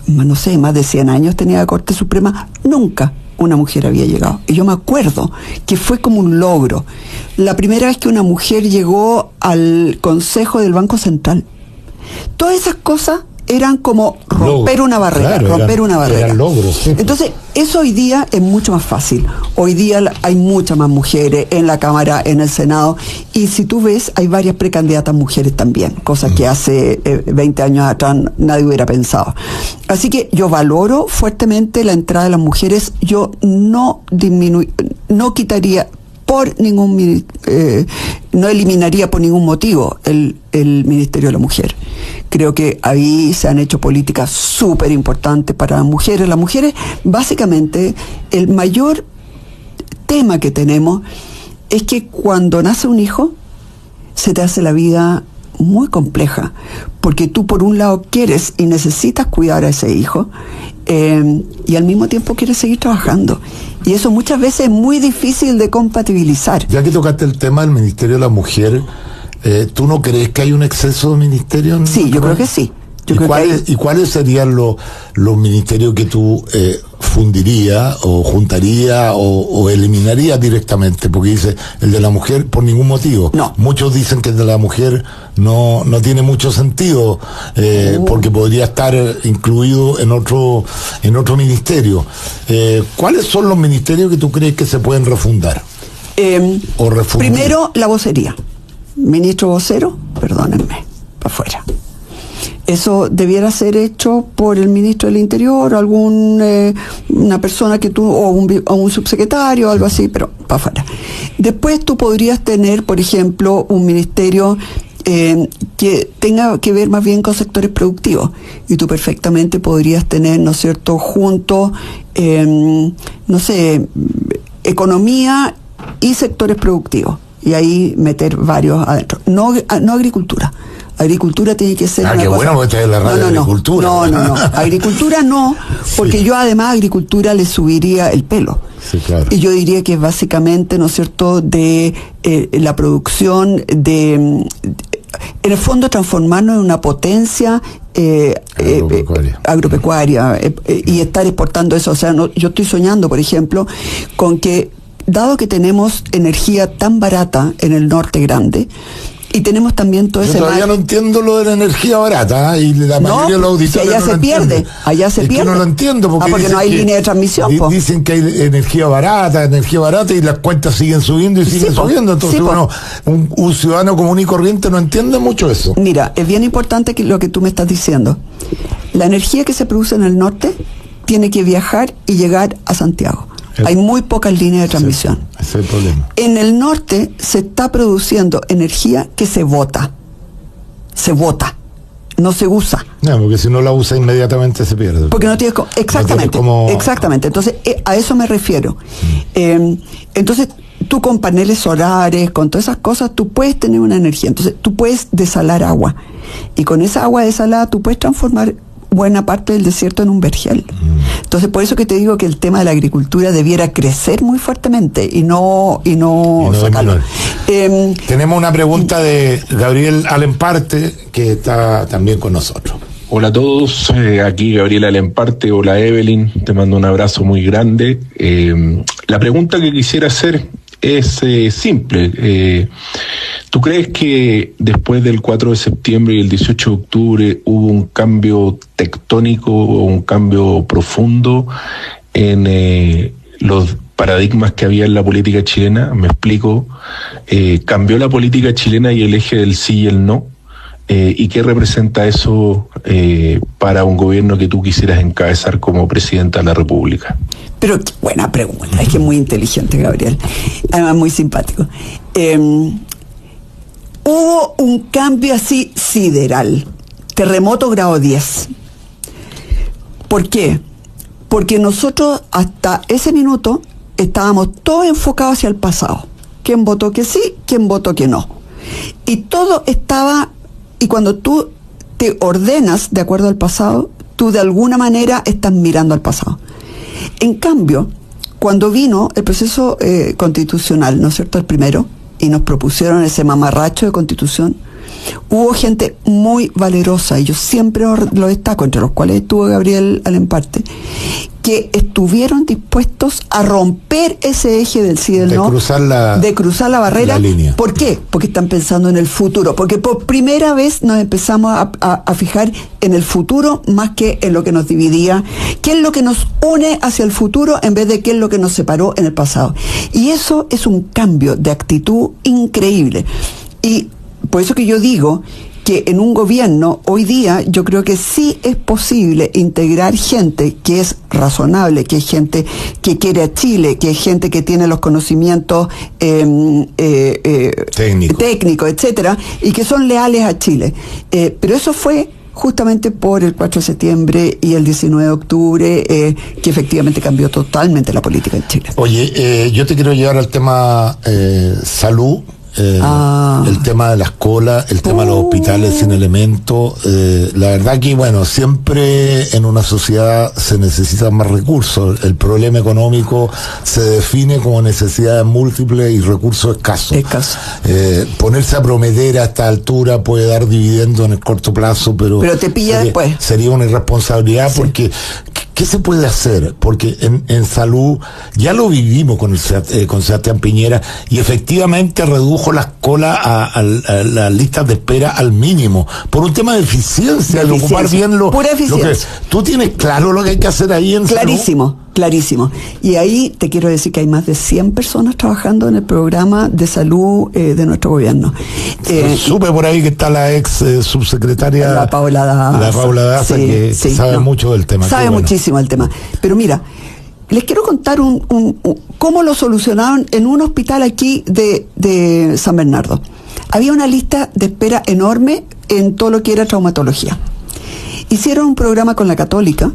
No sé, más de 100 años tenía la Corte Suprema, nunca una mujer había llegado. Y yo me acuerdo que fue como un logro. La primera vez que una mujer llegó al Consejo del Banco Central. Todas esas cosas eran como romper una barrera, Eran logros, sí. Entonces, eso hoy día es mucho más fácil. Hoy día hay muchas más mujeres en la Cámara, en el Senado, y si tú ves, hay varias precandidatas mujeres también, cosa que hace 20 años atrás nadie hubiera pensado. Así que yo valoro fuertemente la entrada de las mujeres. Yo no quitaría por ningún no eliminaría por ningún motivo el Ministerio de la Mujer. Creo que ahí se han hecho políticas súper importantes para las mujeres. Las mujeres, básicamente, el mayor tema que tenemos es que cuando nace un hijo, se te hace la vida muy compleja, porque tú por un lado quieres y necesitas cuidar a ese hijo, y al mismo tiempo quieres seguir trabajando. Y eso muchas veces es muy difícil de compatibilizar. Ya que tocaste el tema del Ministerio de la Mujer, ¿tú no crees que hay un exceso de ministerios? Sí, yo creo que sí. ¿Y cuáles serían los ministerios que tú fundirías o juntarías o eliminarías directamente? Porque dice, el de la mujer por ningún motivo. No. Muchos dicen que el de la mujer no tiene mucho sentido, porque podría estar incluido en otro ministerio. ¿Cuáles son los ministerios que tú crees que se pueden refundar? O refundir. Primero, la vocería. Ministro vocero, perdónenme, para afuera. Eso debiera ser hecho por el ministro del Interior, una persona o un subsecretario, algo así, pero para afuera. Después tú podrías tener, por ejemplo, un ministerio que tenga que ver más bien con sectores productivos, y tú perfectamente podrías tener, ¿no es cierto?, junto, economía y sectores productivos, y ahí meter varios adentro. No agricultura. Agricultura tiene que ser una cosa. Bueno, porque es la radio de agricultura. No. Agricultura no, porque yo además a agricultura le subiría el pelo. Sí, claro. Y yo diría que es básicamente, ¿no es cierto?, de la producción en el fondo transformarnos en una potencia agropecuaria y estar exportando eso. O sea, yo estoy soñando, por ejemplo, con que, dado que tenemos energía tan barata en el norte grande, y tenemos también todo ese... Yo todavía no entiendo lo de la energía barata, y la mayoría de los auditores allá se pierde. Que no lo entiendo, porque no hay línea de transmisión. Dicen que hay energía barata, y las cuentas siguen subiendo y siguen subiendo. Entonces, un ciudadano común y corriente no entiende mucho eso. Mira, es bien importante lo que tú me estás diciendo. La energía que se produce en el norte tiene que viajar y llegar a Santiago. Hay muy pocas líneas de transmisión. Ese es el problema. En el norte se está produciendo energía que se bota. No se usa. No, porque si no la usa inmediatamente se pierde. Porque no tienes exactamente. Exactamente. Entonces, a eso me refiero. Entonces, tú con paneles solares, con todas esas cosas, tú puedes tener una energía. Entonces, tú puedes desalar agua. Y con esa agua desalada, tú puedes transformar buena parte del desierto en un vergel. Entonces, por eso que te digo que el tema de la agricultura debiera crecer muy fuertemente y no sacarlo. Tenemos una pregunta de Gabriel Alemparte, que está también con nosotros. Hola a todos, aquí Gabriel Alemparte. Hola Evelyn, te mando un abrazo muy grande. La pregunta que quisiera hacer es simple. ¿Tú crees que después del 4 de septiembre y el 18 de octubre hubo un cambio tectónico o un cambio profundo en los paradigmas que había en la política chilena? Me explico. ¿Cambió la política chilena y el eje del sí y el no? ¿Y qué representa eso para un gobierno que tú quisieras encabezar como presidenta de la República? Pero qué buena pregunta, es que es muy inteligente, Gabriel, además muy simpático. hubo un cambio así sideral. Terremoto grado 10. ¿Por qué? Porque nosotros hasta ese minuto estábamos todos enfocados hacia el pasado. ¿Quién votó que sí? ¿Quién votó que no? Y todo estaba... Y cuando tú te ordenas de acuerdo al pasado, tú de alguna manera estás mirando al pasado. En cambio, cuando vino el proceso constitucional, ¿no es cierto?, el primero, y nos propusieron ese mamarracho de constitución, hubo gente muy valerosa, y yo siempre lo destaco, entre los cuales estuvo Gabriel Alemparte, que estuvieron dispuestos a romper ese eje del sí y del no, de cruzar la barrera. La línea. ¿Por qué? Porque están pensando en el futuro, porque por primera vez nos empezamos a fijar en el futuro más que en lo que nos dividía, qué es lo que nos une hacia el futuro en vez de qué es lo que nos separó en el pasado. Y eso es un cambio de actitud increíble. Y por eso que yo digo que en un gobierno, hoy día, yo creo que sí es posible integrar gente que es razonable, que es gente que quiere a Chile, que es gente que tiene los conocimientos técnicos, etcétera, y que son leales a Chile. Pero eso fue justamente por el 4 de septiembre y el 19 de octubre, que efectivamente cambió totalmente la política en Chile. Oye, yo te quiero llevar al tema salud. El tema de las colas, el tema de los hospitales sin elementos. La verdad que, bueno, siempre en una sociedad se necesitan más recursos. El problema económico se define como necesidades múltiples y recursos escasos. Ponerse a prometer a esta altura puede dar dividendo en el corto plazo, pero te pilla después. Sería una irresponsabilidad, sí. Porque ¿qué se puede hacer? Porque en salud ya lo vivimos con Sebastián Piñera, y efectivamente redujo las colas a las listas de espera al mínimo, por un tema de eficiencia, de ocupar bien pura eficiencia. ¿Tú tienes claro lo que hay que hacer ahí en Clarísimo, salud? Clarísimo. Y ahí te quiero decir que hay más de 100 personas trabajando en el programa de salud de nuestro gobierno. Supe por ahí que está la ex subsecretaria la Paula Daza, sí, que sabe mucho del tema. Sabe muchísimo del tema. Pero mira, les quiero contar cómo lo solucionaron en un hospital aquí de San Bernardo. Había una lista de espera enorme en todo lo que era traumatología. Hicieron un programa con la Católica.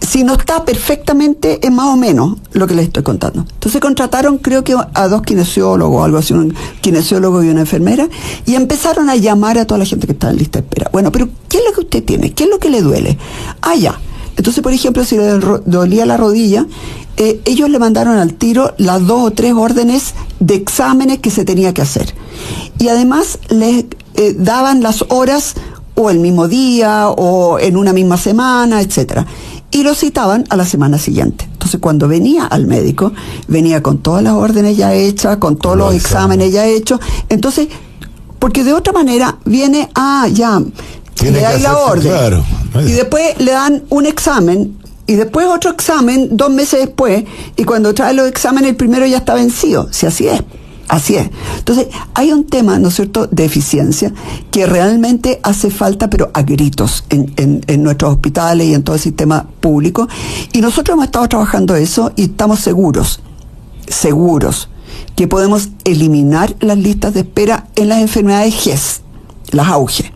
Si no está perfectamente, es más o menos lo que les estoy contando. Entonces contrataron, creo que a 2 kinesiólogos, algo así, un kinesiólogo y una enfermera, y empezaron a llamar a toda la gente que estaba en lista de espera. Bueno, pero ¿qué es lo que usted tiene? ¿Qué es lo que le duele? Ya. Entonces, por ejemplo, si le dolía la rodilla, ellos le mandaron al tiro las 2 o 3 órdenes de exámenes que se tenía que hacer. Y además les daban las horas o el mismo día o en una misma semana, etcétera. Y lo citaban a la semana siguiente. Entonces, cuando venía al médico, venía con todas las órdenes ya hechas, con todos los exámenes ya hechos. Entonces, porque de otra manera viene, ya, le dan la orden. Claro. Y después le dan un examen, y después otro examen 2 meses después, y cuando trae los exámenes, el primero ya está vencido. Si así es. Así es. Entonces, hay un tema, ¿no es cierto?, de eficiencia que realmente hace falta, pero a gritos, en nuestros hospitales y en todo el sistema público. Y nosotros hemos estado trabajando eso y estamos seguros que podemos eliminar las listas de espera en las enfermedades GES, las auge.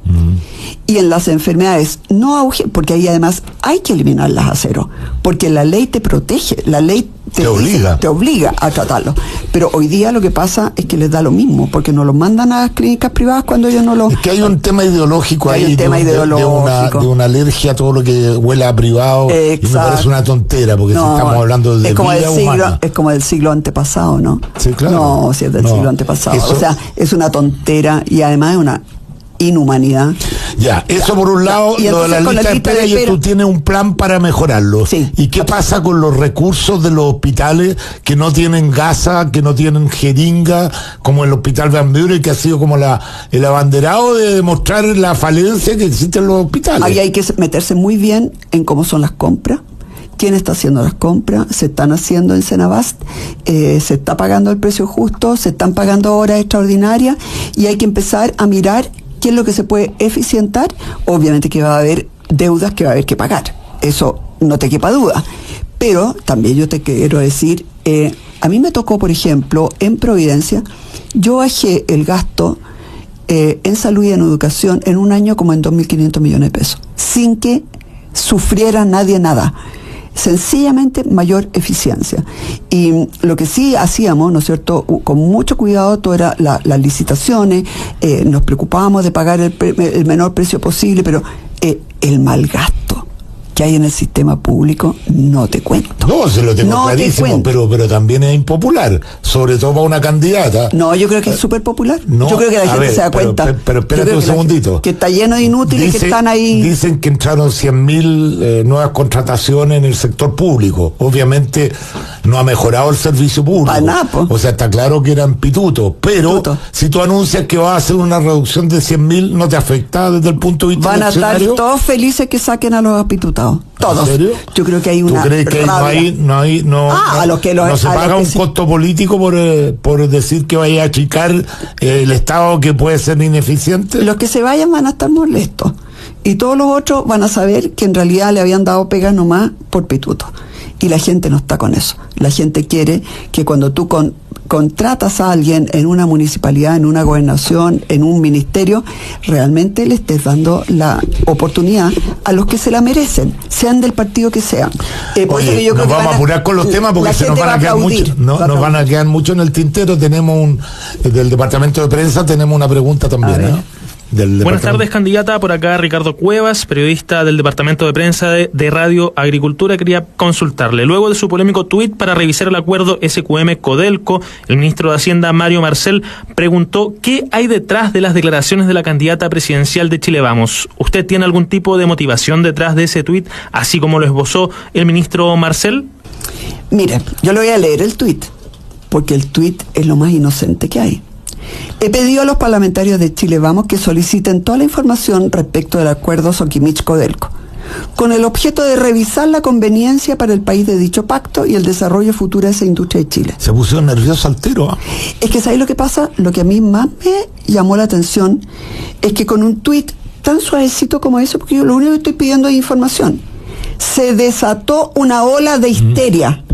Y en las enfermedades no auge, porque ahí además hay que eliminarlas a cero, porque la ley te protege, la ley te obliga a tratarlo. Pero hoy día lo que pasa es que les da lo mismo, porque no los mandan a las clínicas privadas cuando ellos no lo... Es que hay un tema ideológico ahí, de una alergia a todo lo que huela a privado. Exacto. Y me parece una tontera, porque si estamos hablando de vida humana. Es como del siglo antepasado, ¿no? Sí, claro. No, si es del siglo antepasado. Eso, o sea, es una tontera y además es una inhumanidad. Ya, eso por un lado, y lo de la lista de espera, y tú tienes un plan para mejorarlo. Sí. ¿Y qué pasa con los recursos de los hospitales que no tienen gasa, que no tienen jeringa, como el Hospital Van Buren, que ha sido como el abanderado de demostrar la falencia que existe en los hospitales? Ahí hay que meterse muy bien en cómo son las compras. ¿Quién está haciendo las compras? Se están haciendo en Senabast, se está pagando el precio justo, se están pagando horas extraordinarias, y hay que empezar a mirar qué es lo que se puede eficientar. Obviamente que va a haber deudas que va a haber que pagar, eso no te quepa duda, pero también yo te quiero decir, A mí me tocó, por ejemplo, en Providencia, yo bajé el gasto en salud y en educación en un año como en 2.500 millones de pesos, sin que sufriera nadie nada. Sencillamente mayor eficiencia. Y lo que sí hacíamos, ¿no es cierto?, con mucho cuidado, todo era las licitaciones, nos preocupábamos de pagar el menor precio posible, pero el mal gasto que hay en el sistema público, no te cuento. No, se lo tengo clarísimo, pero también es impopular, sobre todo para una candidata. No, yo creo que es súper popular. No, yo creo que la gente se da cuenta. Pero espérate un segundito. Que está lleno de inútiles que están ahí. Dicen que entraron 100.000 nuevas contrataciones en el sector público. Obviamente no ha mejorado el servicio público. Para nada, po. O sea, está claro que eran pitutos. Pero si tú anuncias que vas a hacer una reducción de 100.000, ¿no te afecta desde el punto de vista van a estar eleccionario? Todos felices que saquen a los apitutados. Todos. ¿En serio? Yo creo que hay una. ¿Tú crees que no se paga un costo político por decir que vaya a achicar el Estado que puede ser ineficiente? Los que se vayan van a estar molestos. Y todos los otros van a saber que en realidad le habían dado pegas nomás por pituto. Y la gente no está con eso. La gente quiere que cuando tú contratas a alguien en una municipalidad, en una gobernación, en un ministerio, realmente le estés dando la oportunidad a los que se la merecen, sean del partido que sean. Oye, yo nos vamos a apurar con los temas porque se nos van a quedar mucho. Nos van a quedar mucho en el tintero. Tenemos del departamento de prensa tenemos una pregunta también, ¿no? Buenas tardes, candidata. Por acá Ricardo Cuevas, periodista del departamento de prensa de Radio Agricultura. Quería consultarle. Luego de su polémico tuit para revisar el acuerdo SQM-Codelco, el ministro de Hacienda, Mario Marcel, preguntó qué hay detrás de las declaraciones de la candidata presidencial de Chile Vamos. ¿Usted tiene algún tipo de motivación detrás de ese tuit, así como lo esbozó el ministro Marcel? Mire, yo le voy a leer el tuit, porque el tuit es lo más inocente que hay. He pedido a los parlamentarios de Chile Vamos que soliciten toda la información respecto del acuerdo Soquimich-Codelco, con el objeto de revisar la conveniencia para el país de dicho pacto y el desarrollo futuro de esa industria de Chile. Se puso nervioso al tiro. Es que ¿sabes lo que pasa? Lo que a mí más me llamó la atención es que con un tuit tan suavecito como eso, porque yo lo único que estoy pidiendo es información, se desató una ola de histeria.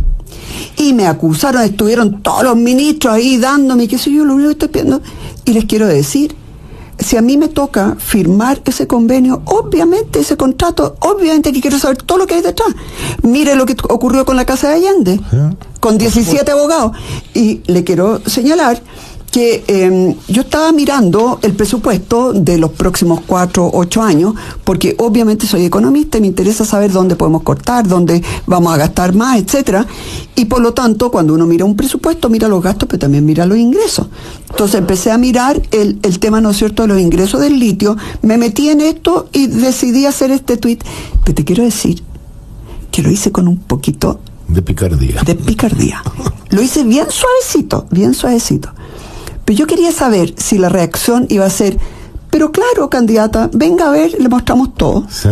Y me acusaron, estuvieron todos los ministros ahí dándome, qué sé yo, lo único que estoy pidiendo. Y les quiero decir, si a mí me toca firmar ese convenio, obviamente ese contrato, obviamente que quiero saber todo lo que hay detrás. Mire lo que ocurrió con la Casa de Allende, con 17 abogados. Y le quiero señalar que yo estaba mirando el presupuesto de los próximos 4 o 8 años, porque obviamente soy economista y me interesa saber dónde podemos cortar, dónde vamos a gastar más, etcétera. Y por lo tanto, cuando uno mira un presupuesto, mira los gastos, pero también mira los ingresos. Entonces empecé a mirar el tema, ¿no es cierto?, de los ingresos del litio, me metí en esto y decidí hacer este tuit. Pero te quiero decir que lo hice con un poquito de picardía. Lo hice bien suavecito, bien suavecito. Pero yo quería saber si la reacción iba a ser, pero claro, candidata, venga a ver, le mostramos todo. ¿Sí?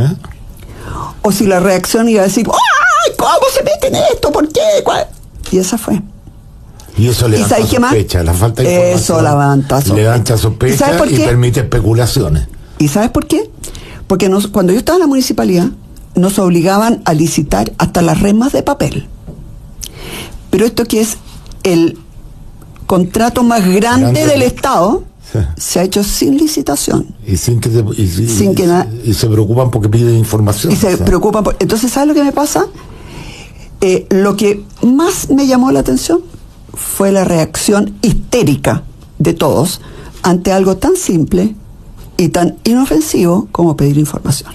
O si la reacción iba a decir, ¡ay! ¿Cómo se mete en esto? ¿Por qué? ¿Cuál? Y esa fue. Y eso levanta sospecha, la falta de información. Eso levanta sospecha y permite especulaciones. ¿Y sabes por qué? Porque cuando yo estaba en la municipalidad, nos obligaban a licitar hasta las remas de papel. Pero esto que es el contrato más grande del Estado, se ha hecho sin licitación. Y se preocupan porque piden información. Y se preocupan entonces, ¿sabes lo que me pasa? Lo que más me llamó la atención fue la reacción histérica de todos ante algo tan simple y tan inofensivo como pedir información.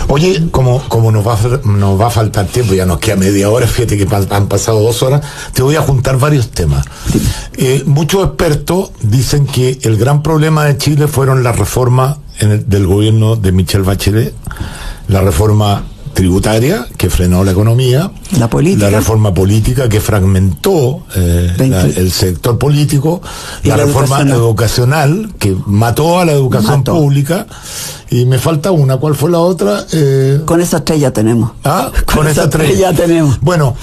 Oye, como nos va a faltar tiempo, ya nos queda media hora, fíjate que han pasado 2 horas, te voy a juntar varios temas. Muchos expertos dicen que el gran problema de Chile fueron las reformas del gobierno de Michelle Bachelet, la reforma tributaria que frenó la economía, la reforma política que fragmentó el sector político, la reforma educacional que mató a la educación pública, y me falta una. ¿Cuál fue la otra? Con esas 3 ya tenemos. Con esas 3 ya tenemos. Bueno,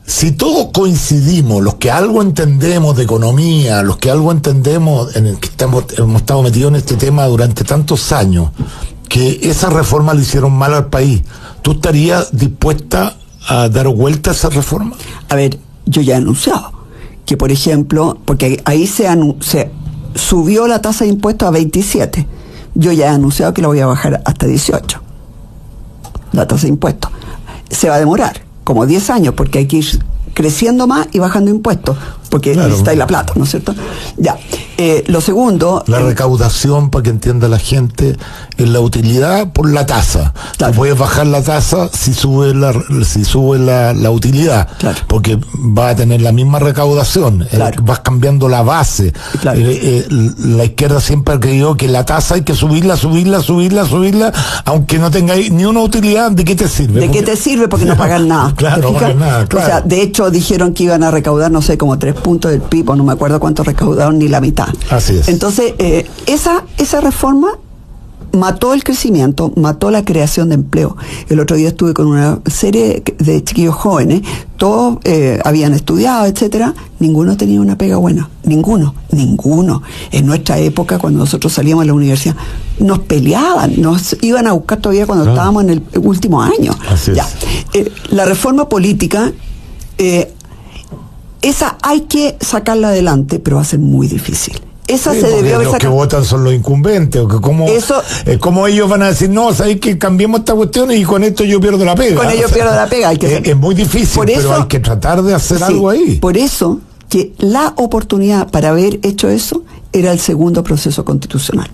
si todos coincidimos, los que algo entendemos de economía, los que algo entendemos en el que hemos estado metidos en este tema durante tantos años, que esa reforma le hicieron mal al país, ¿tú estarías dispuesta a dar vuelta a esa reforma? A ver, yo ya he anunciado que, por ejemplo, porque ahí se subió la tasa de impuestos a 27. Yo ya he anunciado que la voy a bajar hasta 18. La tasa de impuestos. Se va a demorar como 10 años porque hay que ir creciendo más y bajando impuestos, porque necesitáis la plata, ¿no es cierto? Ya. Lo segundo... La recaudación, para que entienda la gente, es la utilidad por la tasa. Claro. Puedes bajar la tasa si sube la utilidad, claro, porque va a tener la misma recaudación. Claro. Vas cambiando la base. Claro. La izquierda siempre ha creído que la tasa hay que subirla, aunque no tengáis ni una utilidad. ¿De qué te sirve? ¿De qué te sirve? Porque no pagan nada. Claro, no pagan nada, claro. O sea, de hecho dijeron que iban a recaudar, no sé, como 3 puntos del PIB, o no me acuerdo cuánto recaudaron, ni la mitad. Así es. Entonces, esa reforma mató el crecimiento, mató la creación de empleo. El otro día estuve con una serie de chiquillos jóvenes, todos habían estudiado, etcétera, ninguno tenía una pega buena, ninguno. En nuestra época, cuando nosotros salíamos de la universidad, nos peleaban, nos iban a buscar todavía cuando estábamos en el último año. Así ya. La reforma política, esa hay que sacarla adelante, pero va a ser muy difícil. Esa se debió haber sacado. Los que votan son los incumbentes, ¿cómo ellos van a decir, no, sabéis que cambiemos esta cuestión y con esto yo pierdo la pega? Con ellos pierdo la pega. Es muy difícil, pero hay que tratar de hacer algo ahí. Por eso que la oportunidad para haber hecho eso era el segundo proceso constitucional,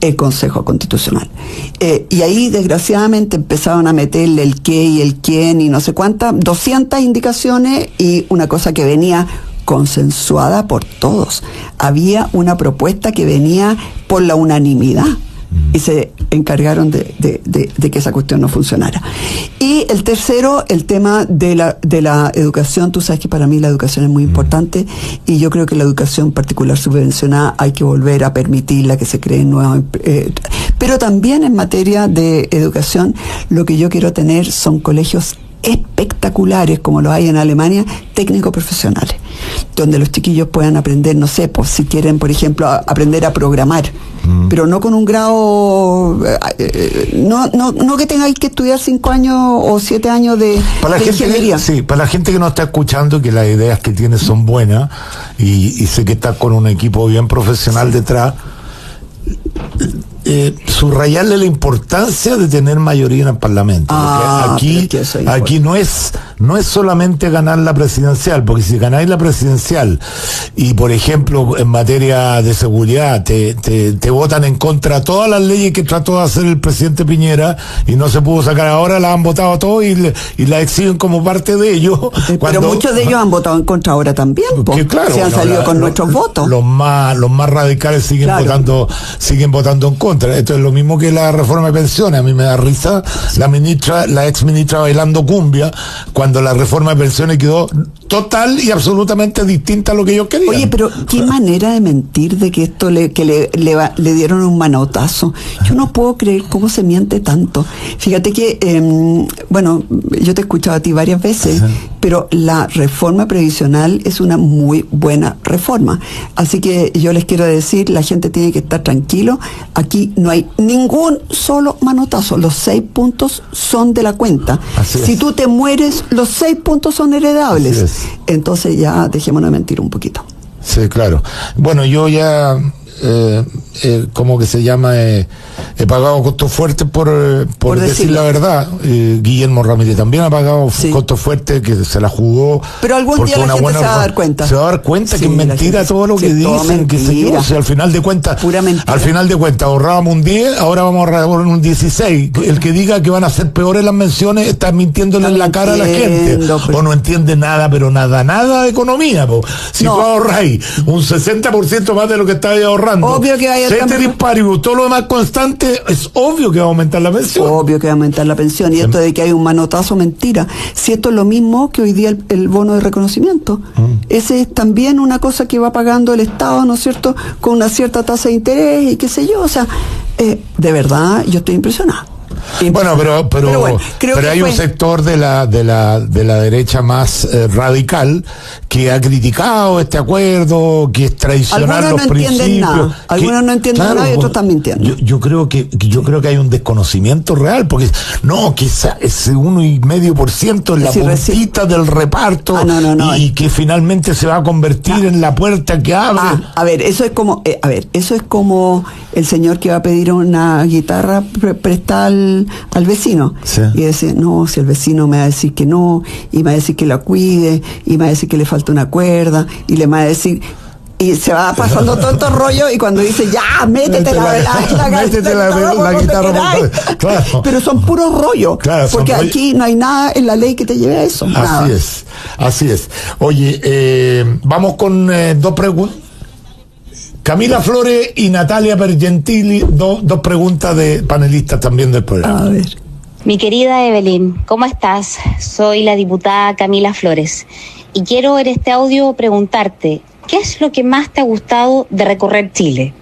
el Consejo Constitucional. Y ahí, desgraciadamente, empezaron a meterle el qué y el quién y no sé cuántas, 200 indicaciones y una cosa que venía consensuada por todos. Había una propuesta que venía por la unanimidad y se encargaron de que esa cuestión no funcionara. Y el tercero, el tema de la educación. Tú sabes que para mí la educación es muy importante y yo creo que la educación particular subvencionada hay que volver a permitirla, que se creen nuevas. Pero también en materia de educación, lo que yo quiero tener son colegios espectaculares, como los hay en Alemania, técnicos profesionales, donde los chiquillos puedan aprender, no sé, pues si quieren, por ejemplo, aprender a programar, pero no con un grado, no que tengáis que estudiar 5 años o 7 años de ingeniería. Sí, para la gente que no está escuchando, que las ideas que tiene son buenas, y sé que está con un equipo bien profesional detrás, subrayarle la importancia de tener mayoría en el Parlamento. Aquí no es solamente ganar la presidencial, porque si ganáis la presidencial y, por ejemplo, en materia de seguridad te votan en contra todas las leyes que trató de hacer el presidente Piñera y no se pudo sacar, ahora las han votado todos y la exhiben como parte de ellos. Pero muchos de ellos han votado en contra ahora también, claro, se han salido con nuestros votos. Los más radicales siguen votando en contra. Esto es lo mismo que la reforma de pensiones. A mí me da risa la ex ministra bailando cumbia cuando la reforma de pensiones quedó total y absolutamente distinta a lo que ellos querían. Oye, pero qué manera de mentir de que esto le dieron un manotazo. Yo no puedo creer cómo se miente tanto. Fíjate que, yo te he escuchado a ti varias veces, pero la reforma previsional es una muy buena reforma. Así que yo les quiero decir, la gente tiene que estar tranquilo. Aquí no hay ningún solo manotazo. Los 6 puntos son de la cuenta. Si tú te mueres, los 6 puntos son heredables. Entonces ya dejémonos de mentir un poquito. Sí, claro. Bueno, yo ya ¿cómo que se llama? He pagado costos fuertes por decir la verdad. Guillermo Ramírez también ha pagado costos fuertes, que se la jugó. Pero algún día la gente se va a dar cuenta. Se va a dar cuenta que es mentira todo lo que dicen, que se yo. O sea, al final de cuentas, ahorrábamos un 10, ahora vamos a ahorrar un 16. El que diga que van a ser peores las menciones está mintiéndole en la cara a la gente. O no entiende nada, pero nada de economía. Si tú ahorráis un 60% más de lo que estabas ahorrando, obvio que vaya todo lo demás constante, es obvio que va a aumentar la pensión. Obvio que va a aumentar la pensión. Y esto de que hay un manotazo, mentira. Si esto es lo mismo que hoy día el bono de reconocimiento. Ese es también una cosa que va pagando el Estado, ¿no es cierto?, con una cierta tasa de interés y qué sé yo. O sea, de verdad, yo estoy impresionado. Bueno, pero hay un sector de la derecha más radical que ha criticado este acuerdo, que es traicionar algunos los no entienden principios. nada. Algunos no entienden claro, nada y otros están mintiendo. Yo creo que hay un desconocimiento real, porque no, que ese 1,5% es la puntita del reparto, y que finalmente se va a convertir en la puerta que abre. A ver, eso es como el señor que va a pedir una guitarra prestada al vecino, sí. Y dice, no, si el vecino me va a decir que no, y me va a decir que la cuide, y me va a decir que le falta una cuerda, y le va a decir, y se va pasando todo estos rollos, y cuando dice, ya, métete la guitarra, claro. Pero son puros rollos, claro, porque aquí no hay nada en la ley que te lleve a eso. Así es. Oye, vamos con 2 preguntas. Camila Flores y Natalia Pergentili, dos preguntas de panelistas también del programa. A ver. Mi querida Evelyn, ¿cómo estás? Soy la diputada Camila Flores y quiero en este audio preguntarte, ¿qué es lo que más te ha gustado de recorrer Chile?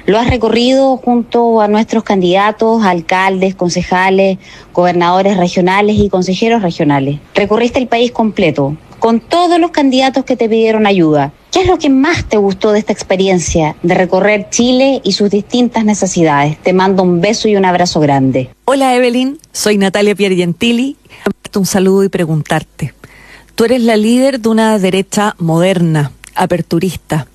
Lo has recorrido junto a nuestros candidatos, alcaldes, concejales, gobernadores regionales y consejeros regionales. Recorriste el país completo, con todos los candidatos que te pidieron ayuda. ¿Qué es lo que más te gustó de esta experiencia de recorrer Chile y sus distintas necesidades? Te mando un beso y un abrazo grande. Hola Evelyn, soy Natalia Piergentili. Un saludo y preguntarte. Tú eres la líder de una derecha moderna, aperturista.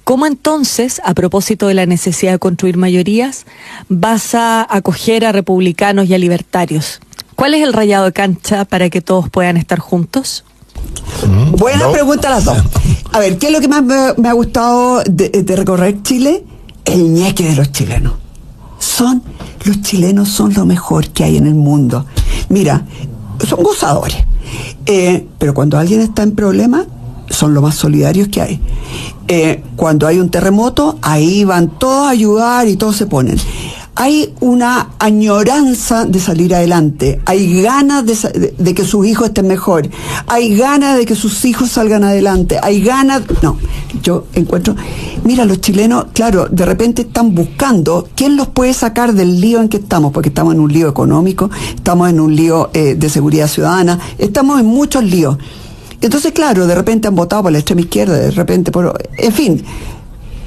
¿Cómo entonces, a propósito de la necesidad de construir mayorías, vas a acoger a republicanos y a libertarios? ¿Cuál es el rayado de cancha para que todos puedan estar juntos? Buena pregunta las dos. A ver, ¿qué es lo que más me ha gustado de recorrer Chile? El ñeque de los chilenos. Los chilenos son lo mejor que hay en el mundo. Mira, son gozadores. Pero cuando alguien está en problemas, son los más solidarios que hay. Cuando hay un terremoto, ahí van todos a ayudar y todos se ponen. Hay una añoranza de salir adelante, hay ganas de que sus hijos estén mejor, hay ganas de que sus hijos salgan adelante, hay ganas... No, yo encuentro... Mira, los chilenos, claro, de repente están buscando quién los puede sacar del lío en que estamos, porque estamos en un lío económico, estamos en un lío de seguridad ciudadana, estamos en muchos líos. Entonces, claro, de repente han votado por la extrema izquierda, de repente por... En fin,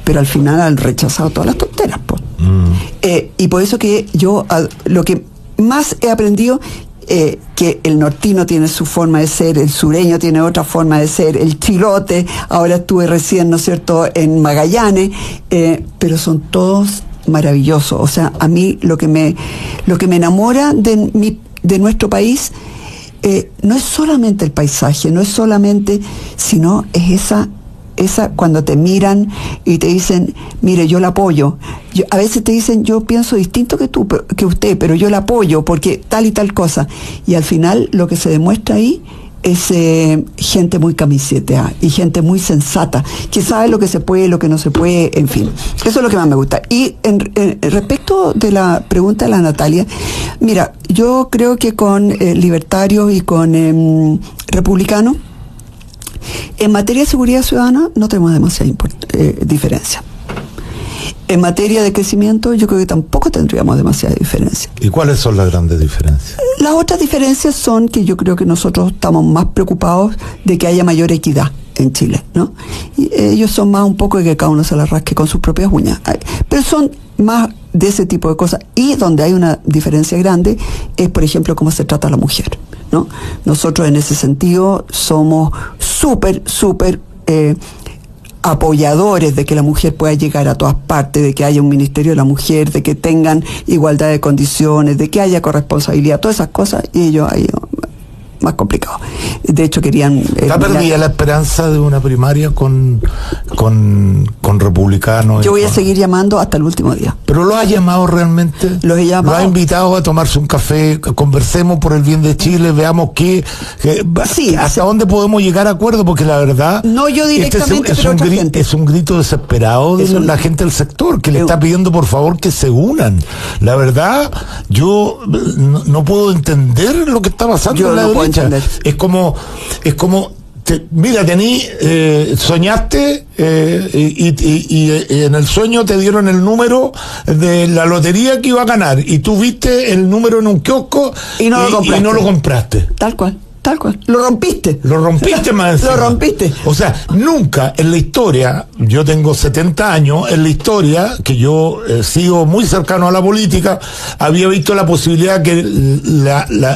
pero al final han rechazado todas las tonteras, pues. Y por eso que yo lo que más he aprendido, que el nortino tiene su forma de ser, el sureño tiene otra forma de ser, el chilote, ahora estuve recién, ¿no es cierto?, en Magallanes, pero son todos maravillosos. O sea, a mí lo que me enamora de nuestro país no es solamente el paisaje, no es solamente, sino es esa cuando te miran y te dicen, mire, yo la apoyo. A veces te dicen, yo pienso distinto que usted, pero yo la apoyo porque tal y tal cosa. Y al final lo que se demuestra ahí es gente muy camiseta y gente muy sensata, que sabe lo que se puede, lo que no se puede, en fin. Eso es lo que más me gusta. Y respecto de la pregunta de la Natalia, mira, yo creo que con libertarios y con republicanos, en materia de seguridad ciudadana no tenemos demasiada diferencia. En materia de crecimiento yo creo que tampoco tendríamos demasiada diferencia. ¿Y cuáles son las grandes diferencias? Las otras diferencias son que yo creo que nosotros estamos más preocupados de que haya mayor equidad en Chile, ¿no? Y ellos son más un poco de que cada uno se la rasque con sus propias uñas. Pero son más de ese tipo de cosas. Y donde hay una diferencia grande es, por ejemplo, cómo se trata a la mujer, ¿no? Nosotros en ese sentido somos súper apoyadores de que la mujer pueda llegar a todas partes, de que haya un ministerio de la mujer, de que tengan igualdad de condiciones, de que haya corresponsabilidad, todas esas cosas, y ellos ahí más complicado. De hecho querían... ¿Está perdida la esperanza de una primaria con republicanos? Yo voy a seguir llamando hasta el último día. ¿Pero lo ha llamado realmente? Los he llamado. ¿Lo ha invitado a tomarse un café? Conversemos por el bien de Chile, veamos hasta dónde podemos llegar a acuerdo, porque la verdad... No yo directamente, pero otra gente. Es un grito desesperado de la gente del sector, que le está pidiendo por favor que se unan. La verdad, yo no puedo entender lo que está pasando en la derecha. Es como mira, soñaste y en el sueño te dieron el número de la lotería que iba a ganar y tú viste el número en un kiosco y no lo compraste. Tal cual. Tal cual. Lo rompiste. Lo rompiste más encima. Lo rompiste. O sea, nunca en la historia, yo tengo 70 años, en la historia, que yo sigo muy cercano a la política, había visto la posibilidad que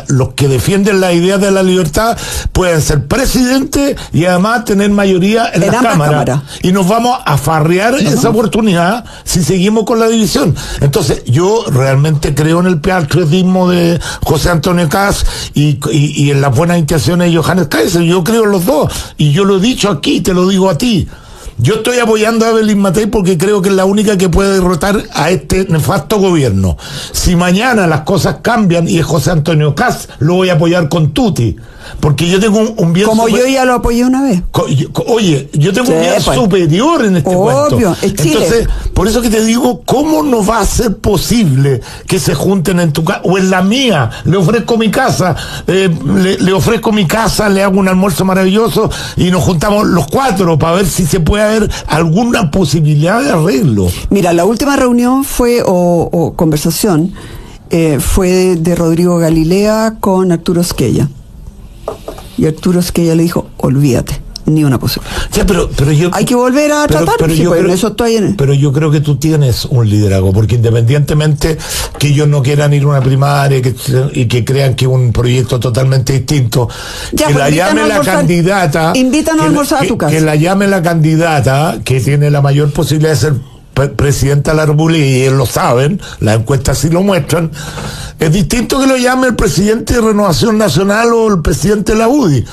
los que defienden la idea de la libertad pueden ser presidentes y además tener mayoría en la Cámara. Y nos vamos a farrear esa oportunidad si seguimos con la división. Entonces, yo realmente creo en el patriotismo de José Antonio Kast y en las buenas intenciones de Johannes Kaiser. Yo creo en los dos, y yo lo he dicho aquí, te lo digo a ti. Yo estoy apoyando a Evelyn Matei porque creo que es la única que puede derrotar a este nefasto gobierno. Si mañana las cosas cambian y es José Antonio Kast, lo voy a apoyar con tutti. Porque yo tengo un bien como yo ya lo apoyé una vez. Oye, yo tengo un bien superior en este cuento. Es Chile. Entonces, por eso que te digo, ¿cómo no va a ser posible que se junten en tu casa o en la mía? Le ofrezco mi casa, le ofrezco mi casa, le hago un almuerzo maravilloso y nos juntamos los 4 para ver si se puede haber alguna posibilidad de arreglo. Mira, la última reunión fue, o conversación, fue de Rodrigo Galilea con Arturo Esquella. Y Arturo Esquella le dijo, olvídate, ni una posibilidad. Ya, pero yo, hay que volver a tratar, pero yo creo que tú tienes un liderazgo, porque independientemente que ellos no quieran ir a una primaria y que crean que es un proyecto totalmente distinto, ya, que la llame la candidata, invítanos a almorzar a tu casa. Que la llame la candidata que tiene la mayor posibilidad de ser presidenta de la República, y ellos lo saben, las encuestas sí lo muestran. Es distinto que lo llame el presidente de Renovación Nacional o el presidente de la UDI.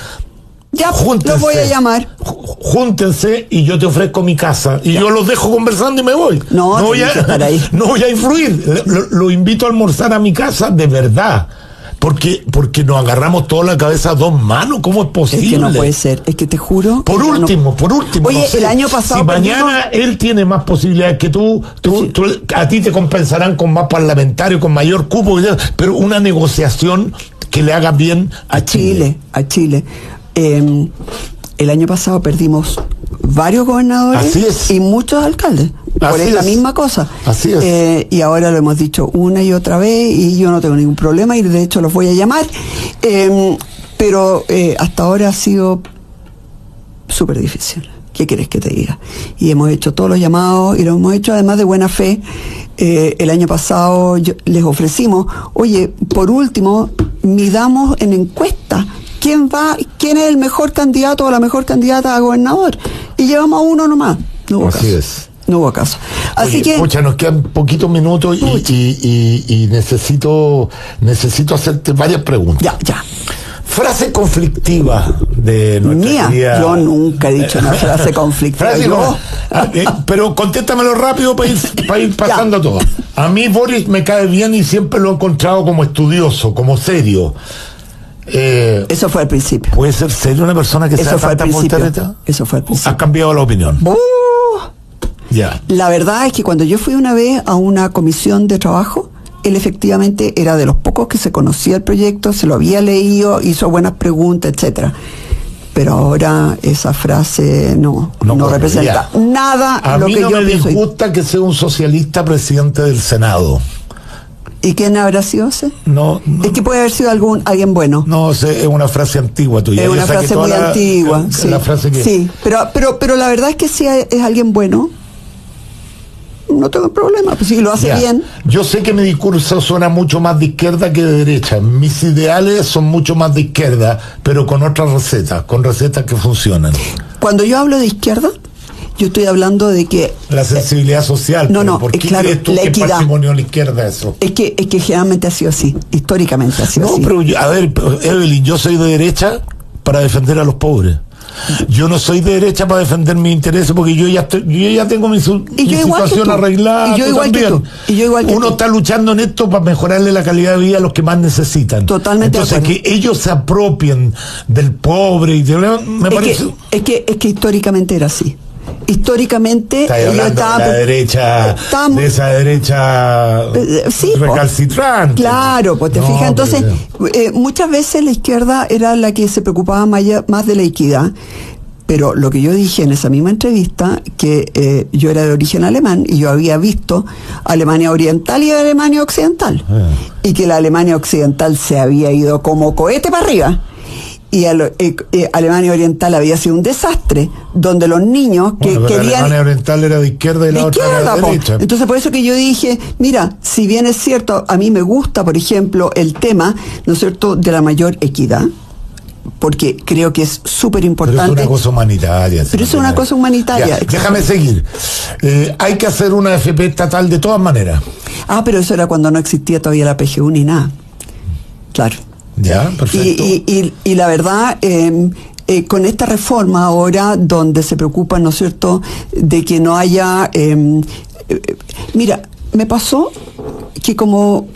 Ya, lo voy a llamar. Júntense y yo te ofrezco mi casa. Y yo los dejo conversando y me voy. No voy a estar ahí. No voy a influir. Lo invito a almorzar a mi casa de verdad. Porque nos agarramos toda la cabeza a 2 manos. ¿Cómo es posible? Es que no puede ser. Es que te juro. Por último. Oye, no sé, el año pasado. Si mañana él tiene más posibilidades que tú, a ti te compensarán con más parlamentarios, con mayor cupo, pero una negociación que le haga bien a Chile. El año pasado perdimos varios gobernadores y muchos alcaldes. Por la misma cosa. Así es. Y ahora lo hemos dicho una y otra vez y yo no tengo ningún problema y de hecho los voy a llamar. Pero hasta ahora ha sido súper difícil. ¿Qué quieres que te diga? Y hemos hecho todos los llamados y lo hemos hecho además de buena fe. El año pasado les ofrecimos, oye, por último, midamos en encuesta quién es el mejor candidato o la mejor candidata a gobernador. Y llevamos a uno nomás. No hubo caso. No hubo caso. Así que. Pucha, nos quedan poquitos minutos y necesito hacerte varias preguntas. Ya. Frase conflictiva de nuestra querida... Yo nunca he dicho una frase conflictiva. Pero contéstamelo rápido para ir pasando todo. A mí Boris me cae bien y siempre lo he encontrado como estudioso, como serio. Eso fue al principio. ¿Puede ser serio una persona que sea tanta voltereta? Eso fue al principio. ¿Has cambiado la opinión? Ya. La verdad es que cuando yo fui una vez a una comisión de trabajo, él efectivamente era de los pocos que se conocía el proyecto, se lo había leído, hizo buenas preguntas, etcétera. Pero ahora esa frase no representa nada a lo mí que no yo me pienso. disgusta que sea un socialista presidente del Senado. ¿Y quién habrá sido ese? No. Es que puede haber sido alguien bueno. No, es una frase antigua tuya. Es una frase muy antigua. Sí. La frase que... sí, pero la verdad es que si es alguien bueno, no tengo problema, pues si lo hace bien. Yo sé que mi discurso suena mucho más de izquierda que de derecha. Mis ideales son mucho más de izquierda, pero con otras recetas, con recetas que funcionan. Cuando yo hablo de izquierda, yo estoy hablando de que... La sensibilidad social. ¿Por qué crees tú que es patrimonio de la izquierda eso? Es que generalmente ha sido así, históricamente ha sido así. No, pero a ver, Evelyn, yo soy de derecha para defender a los pobres. Yo no soy de derecha para defender mis intereses porque yo ya tengo mi situación arreglada. Y yo igual que tú. Uno está luchando en esto para mejorarle la calidad de vida a los que más necesitan. Totalmente. Entonces que ellos se apropien del pobre y me parece. Es que históricamente era así. Históricamente de esa derecha recalcitrante. Claro, pues te fijas. Entonces, muchas veces la izquierda era la que se preocupaba más de la equidad. Pero lo que yo dije en esa misma entrevista, que yo era de origen alemán y yo había visto Alemania Oriental y Alemania Occidental. Y que la Alemania Occidental se había ido como cohete para arriba. y Alemania Oriental había sido un desastre, donde los niños que querían... Alemania Oriental era de izquierda y la otra era de derecha. Entonces por eso que yo dije, mira, si bien es cierto, a mí me gusta, por ejemplo, el tema, ¿no es cierto?, de la mayor equidad, porque creo que es súper importante. Pero es una cosa humanitaria. Pero es una cosa humanitaria. Ya, déjame seguir. Hay que hacer una FP estatal de todas maneras. Pero eso era cuando no existía todavía la PGU ni nada. Claro. Ya, perfecto. Y la verdad, con esta reforma ahora, donde se preocupan, ¿no es cierto?, de que no haya... mira, me pasó que como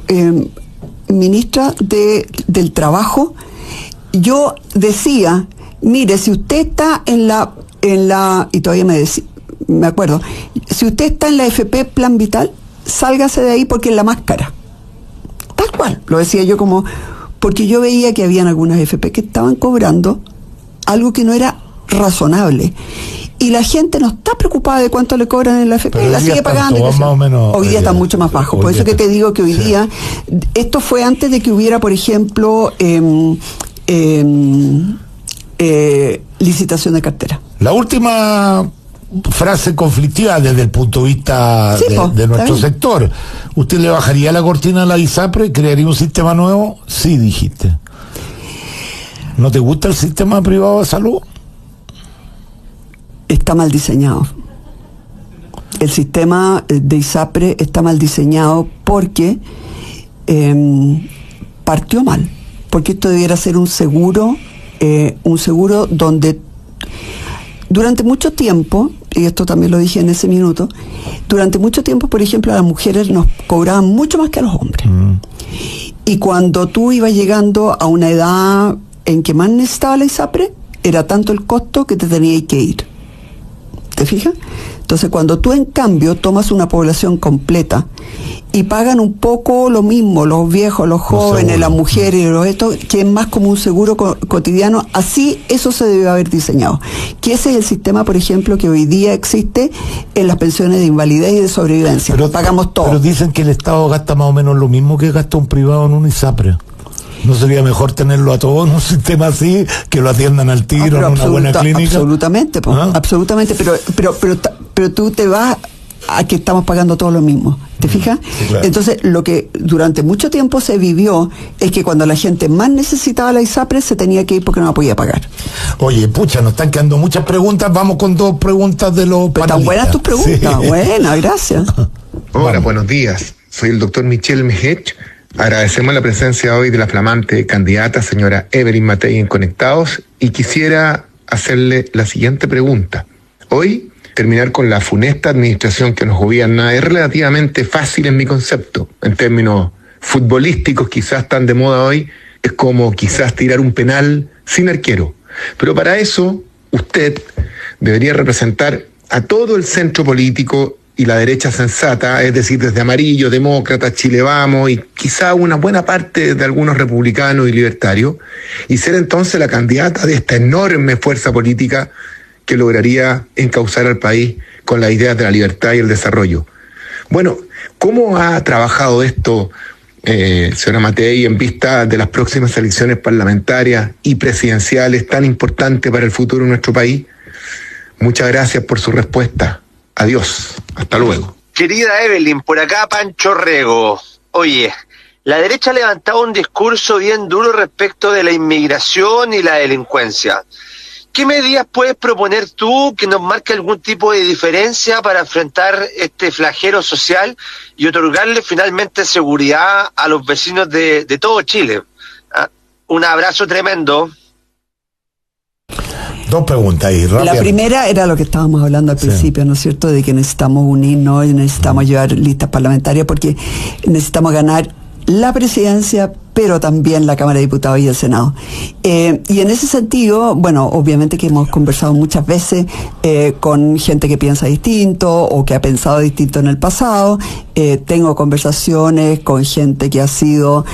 ministra del Trabajo, yo decía, mire, si usted está en la y todavía me acuerdo, si usted está en la FP Plan Vital, sálgase de ahí porque es la más cara. Tal cual, lo decía yo porque yo veía que habían algunas FP que estaban cobrando algo que no era razonable. Y la gente no está preocupada de cuánto le cobran en la FP, la sigue pagando. Más o menos, hoy día está mucho más bajo. Por eso que te digo que hoy día, esto fue antes de que hubiera, por ejemplo, licitación de cartera. La última frase conflictiva desde el punto de vista de nuestro sector. ¿Usted le bajaría la cortina a la ISAPRE? ¿Crearía un sistema nuevo? Sí, dijiste. ¿No te gusta el sistema privado de salud? Está mal diseñado. El sistema de ISAPRE está mal diseñado porque partió mal. Porque esto debiera ser un seguro donde durante mucho tiempo, y esto también lo dije en ese minuto, durante mucho tiempo, por ejemplo, a las mujeres nos cobraban mucho más que a los hombres. Y cuando tú ibas llegando a una edad en que más necesitaba la ISAPRE, era tanto el costo que te tenías que ir. ¿Te fijas? Entonces, cuando tú en cambio tomas una población completa y pagan un poco lo mismo, los viejos, los jóvenes, las mujeres, que es más como un seguro cotidiano, así eso se debe haber diseñado. Que ese es el sistema, por ejemplo, que hoy día existe en las pensiones de invalidez y de sobrevivencia. Pero pagamos todo. Pero dicen que el Estado gasta más o menos lo mismo que gasta un privado en un ISAPRE. ¿No sería mejor tenerlo a todos en un sistema así, que lo atiendan al tiro en una buena clínica? Absolutamente, absolutamente, pero tú te vas a que estamos pagando todo lo mismo, ¿te fijas? Sí, claro. Entonces, lo que durante mucho tiempo se vivió es que cuando la gente más necesitaba la ISAPRE se tenía que ir porque no la podía pagar. Oye, nos están quedando muchas preguntas, vamos con 2 preguntas de los panelistas. Están buenas tus preguntas, buenas, gracias. Hola, buenos días, soy el doctor Michel Mejech. Agradecemos la presencia hoy de la flamante candidata, señora Evelyn Matei, en Conectados, y quisiera hacerle la siguiente pregunta. Hoy, terminar con la funesta administración que nos gobierna es relativamente fácil en mi concepto. En términos futbolísticos, quizás tan de moda hoy, es como quizás tirar un penal sin arquero. Pero para eso, usted debería representar a todo el centro político y la derecha sensata, es decir, desde Amarillo, Demócrata, Chile Vamos y quizá una buena parte de algunos republicanos y libertarios, y ser entonces la candidata de esta enorme fuerza política que lograría encauzar al país con las ideas de la libertad y el desarrollo. Bueno, ¿cómo ha trabajado esto, señora Matei, en vista de las próximas elecciones parlamentarias y presidenciales tan importantes para el futuro de nuestro país? Muchas gracias por su respuesta. Adiós, hasta luego. Querida Evelyn, por acá Pancho Rego. Oye, la derecha ha levantado un discurso bien duro respecto de la inmigración y la delincuencia. ¿Qué medidas puedes proponer tú que nos marque algún tipo de diferencia para enfrentar este flagelo social y otorgarle finalmente seguridad a los vecinos de todo Chile? Un abrazo tremendo. 2 preguntas ahí, rápido. La primera era lo que estábamos hablando al principio, ¿no es cierto?, de que necesitamos unirnos y necesitamos llevar listas parlamentarias porque necesitamos ganar la presidencia, pero también la Cámara de Diputados y el Senado. Y en ese sentido, bueno, obviamente que hemos conversado muchas veces con gente que piensa distinto o que ha pensado distinto en el pasado. Tengo conversaciones con gente que ha sido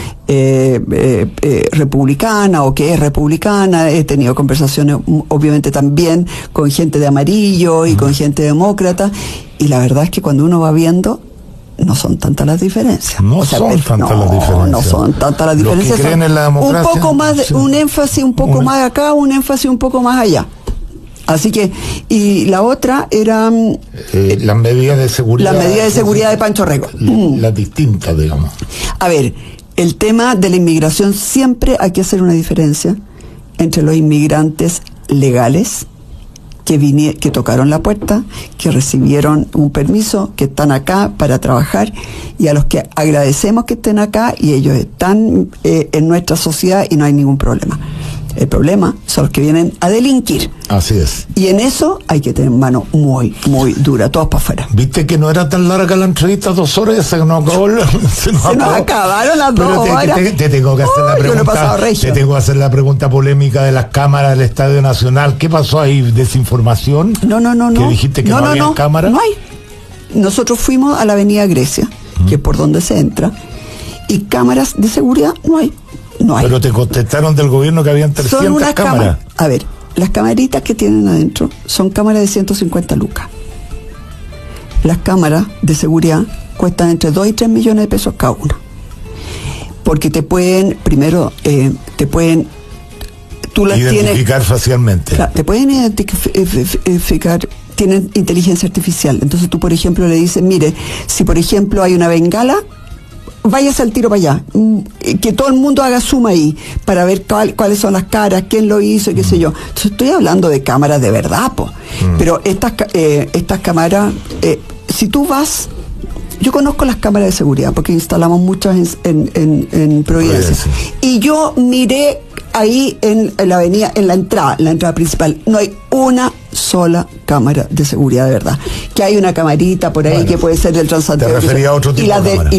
republicana o que es republicana. He tenido conversaciones, obviamente, también con gente de Amarillo y con gente demócrata. Y la verdad es que cuando uno va viendo, no son tantas las diferencias. No son tantas las diferencias. No son tantas las diferencias. Los que creen en la democracia, un poco más, sí. un énfasis un poco más acá, un énfasis un poco más allá. Así que, y la otra era... las medidas de seguridad. Las medidas de seguridad de Pancho Rego. Las distintas, digamos. A ver, el tema de la inmigración, siempre hay que hacer una diferencia entre los inmigrantes legales, que tocaron la puerta, que recibieron un permiso, que están acá para trabajar, y a los que agradecemos que estén acá, y ellos están en nuestra sociedad y no hay ningún problema. El problema son los que vienen a delinquir. Así es. Y en eso hay que tener mano muy, muy dura, todos para afuera. Viste que no era tan larga la entrevista, 2 horas, se nos acabó. Se nos acabaron las 2 horas. Te tengo que hacer la pregunta. Yo lo he pasado regio. Te tengo que hacer la pregunta polémica de las cámaras del Estadio Nacional. ¿Qué pasó ahí? ¿Desinformación? No. ¿Que dijiste que no había cámaras? No hay. Nosotros fuimos a la Avenida Grecia, que es por donde se entra, y cámaras de seguridad no hay. No hay. Pero te contestaron del gobierno que habían 300 son unas cámaras. A ver, las camaritas que tienen adentro son cámaras de 150 lucas. Las cámaras de seguridad cuestan entre 2 y 3 millones de pesos cada una. Porque te pueden, primero, tú las identificar tienes, facialmente. Claro, te pueden identificar, tienen inteligencia artificial. Entonces tú, por ejemplo, le dices, mire, si por ejemplo hay una bengala, váyase al tiro para allá, que todo el mundo haga zoom ahí para ver cuáles son las caras, quién lo hizo y qué sé yo. Entonces estoy hablando de cámaras de verdad, pero estas cámaras, si tú vas, yo conozco las cámaras de seguridad porque instalamos muchas en Providencia, y yo miré ahí en la avenida, en la entrada principal, no hay una sola cámara de seguridad de verdad. Que hay una camarita por ahí, que puede ser del Transantiago. Te refería a otro tipo de cámara.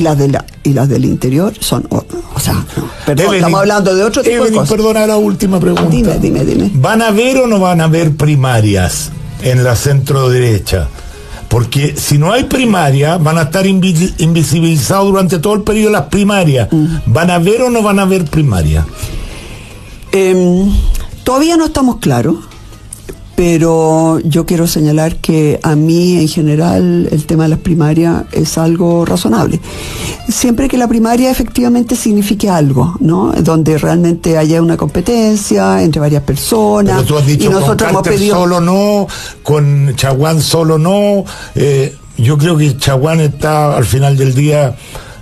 Y las del interior son, o sea, no, perdón, Evelyn, estamos hablando de otro tipo de cosas. Perdona la última pregunta. Dime. ¿Van a haber o no van a haber primarias en la centro derecha? Porque si no hay primaria, van a estar invisibilizados durante todo el periodo de las primarias. ¿Van a haber o no van a haber primaria? Todavía no estamos claros, pero yo quiero señalar que a mí en general el tema de las primarias es algo razonable. Siempre que la primaria efectivamente signifique algo, ¿no? Donde realmente haya una competencia entre varias personas. Pero tú has dicho, y nosotros con Carter solo no, con Chaguán solo no. Yo creo que Chaguán está al final del día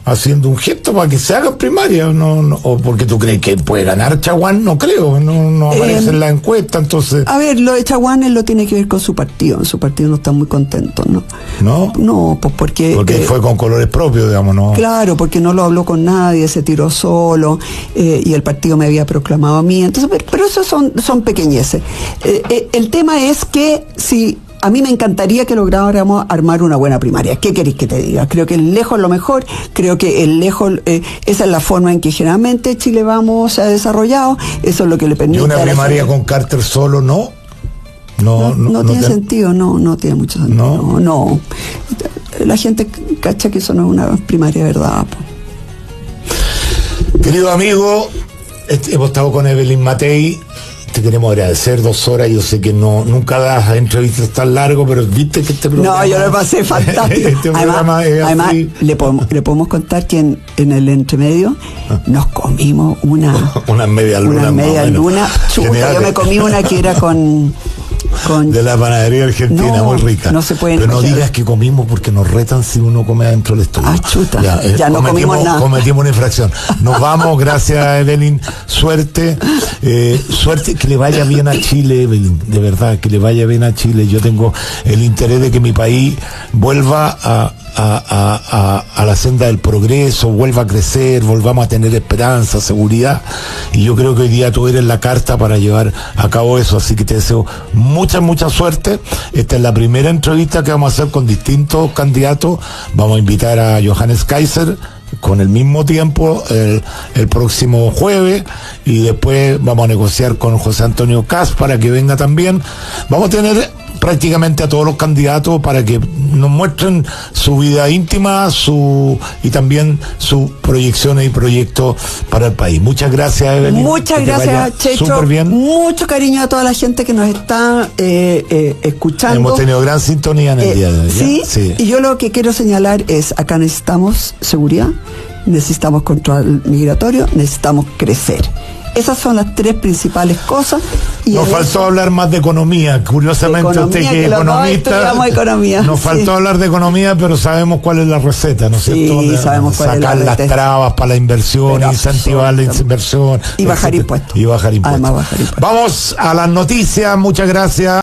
haciendo un gesto para que se haga primaria, o porque tú crees que puede ganar Chaguán, no creo, no aparece en la encuesta, entonces... A ver, lo de Chaguán él lo tiene que ver con su partido, en su partido no está muy contento, ¿no? ¿No? No, pues porque fue con colores propios, digamos, ¿no? Claro, porque no lo habló con nadie, se tiró solo, y el partido me había proclamado a mí, entonces, pero eso son pequeñeces. El tema es que si... A mí me encantaría que lográramos armar una buena primaria. ¿Qué queréis que te diga? Creo que el lejos es lo mejor, creo que el lejos, esa es la forma en que generalmente Chile se ha desarrollado, eso es lo que le permite... ¿Y una primaria con Carter solo no? No tiene sentido, no tiene mucho sentido. No. La gente cacha que eso no es una primaria, ¿verdad? Querido amigo, hemos estado con Evelyn Matei. Te queremos agradecer 2 horas. Yo sé que nunca das entrevistas tan largo, pero viste que este programa... No, yo lo pasé fantástico. Además le podemos contar que en el entremedio nos comimos una media luna. Chuta, yo me comí una que era con de la panadería argentina, muy rica. No se puede. Pero no digas que comimos porque nos retan si uno come adentro del estómago. Chuta, ya no comimos nada. Cometimos una infracción. Nos vamos, gracias Evelyn. Suerte, que le vaya bien a Chile, Evelyn. De verdad, que le vaya bien a Chile. Yo tengo el interés de que mi país vuelva a la senda del progreso, vuelva a crecer, volvamos a tener esperanza, seguridad, y yo creo que hoy día tú eres la carta para llevar a cabo eso, así que te deseo mucha suerte. Esta es la primera entrevista que vamos a hacer con distintos candidatos. Vamos a invitar a Johannes Kaiser con el mismo tiempo el próximo jueves, y después vamos a negociar con José Antonio Kast para que venga también. Vamos a tener prácticamente a todos los candidatos para que nos muestren su vida íntima y también sus proyecciones y proyectos para el país. Muchas gracias, Evelyn. Muchas gracias, Checho. Súper bien. Mucho cariño a toda la gente que nos está escuchando. Hemos tenido gran sintonía en el día de hoy. Sí, y yo lo que quiero señalar es, acá necesitamos seguridad, necesitamos control migratorio, necesitamos crecer. Esas son las tres principales cosas. Y nos faltó hablar más de economía. Curiosamente, usted que es economista, economía, nos faltó hablar de economía, pero sabemos cuál es la receta, ¿no es cierto? Sí, sabemos cuál es la receta. Sacar las trabas para la inversión, incentivar la inversión. Y bajar impuestos. Y bajar impuestos. Además, bajar impuestos. Vamos a las noticias. Muchas gracias.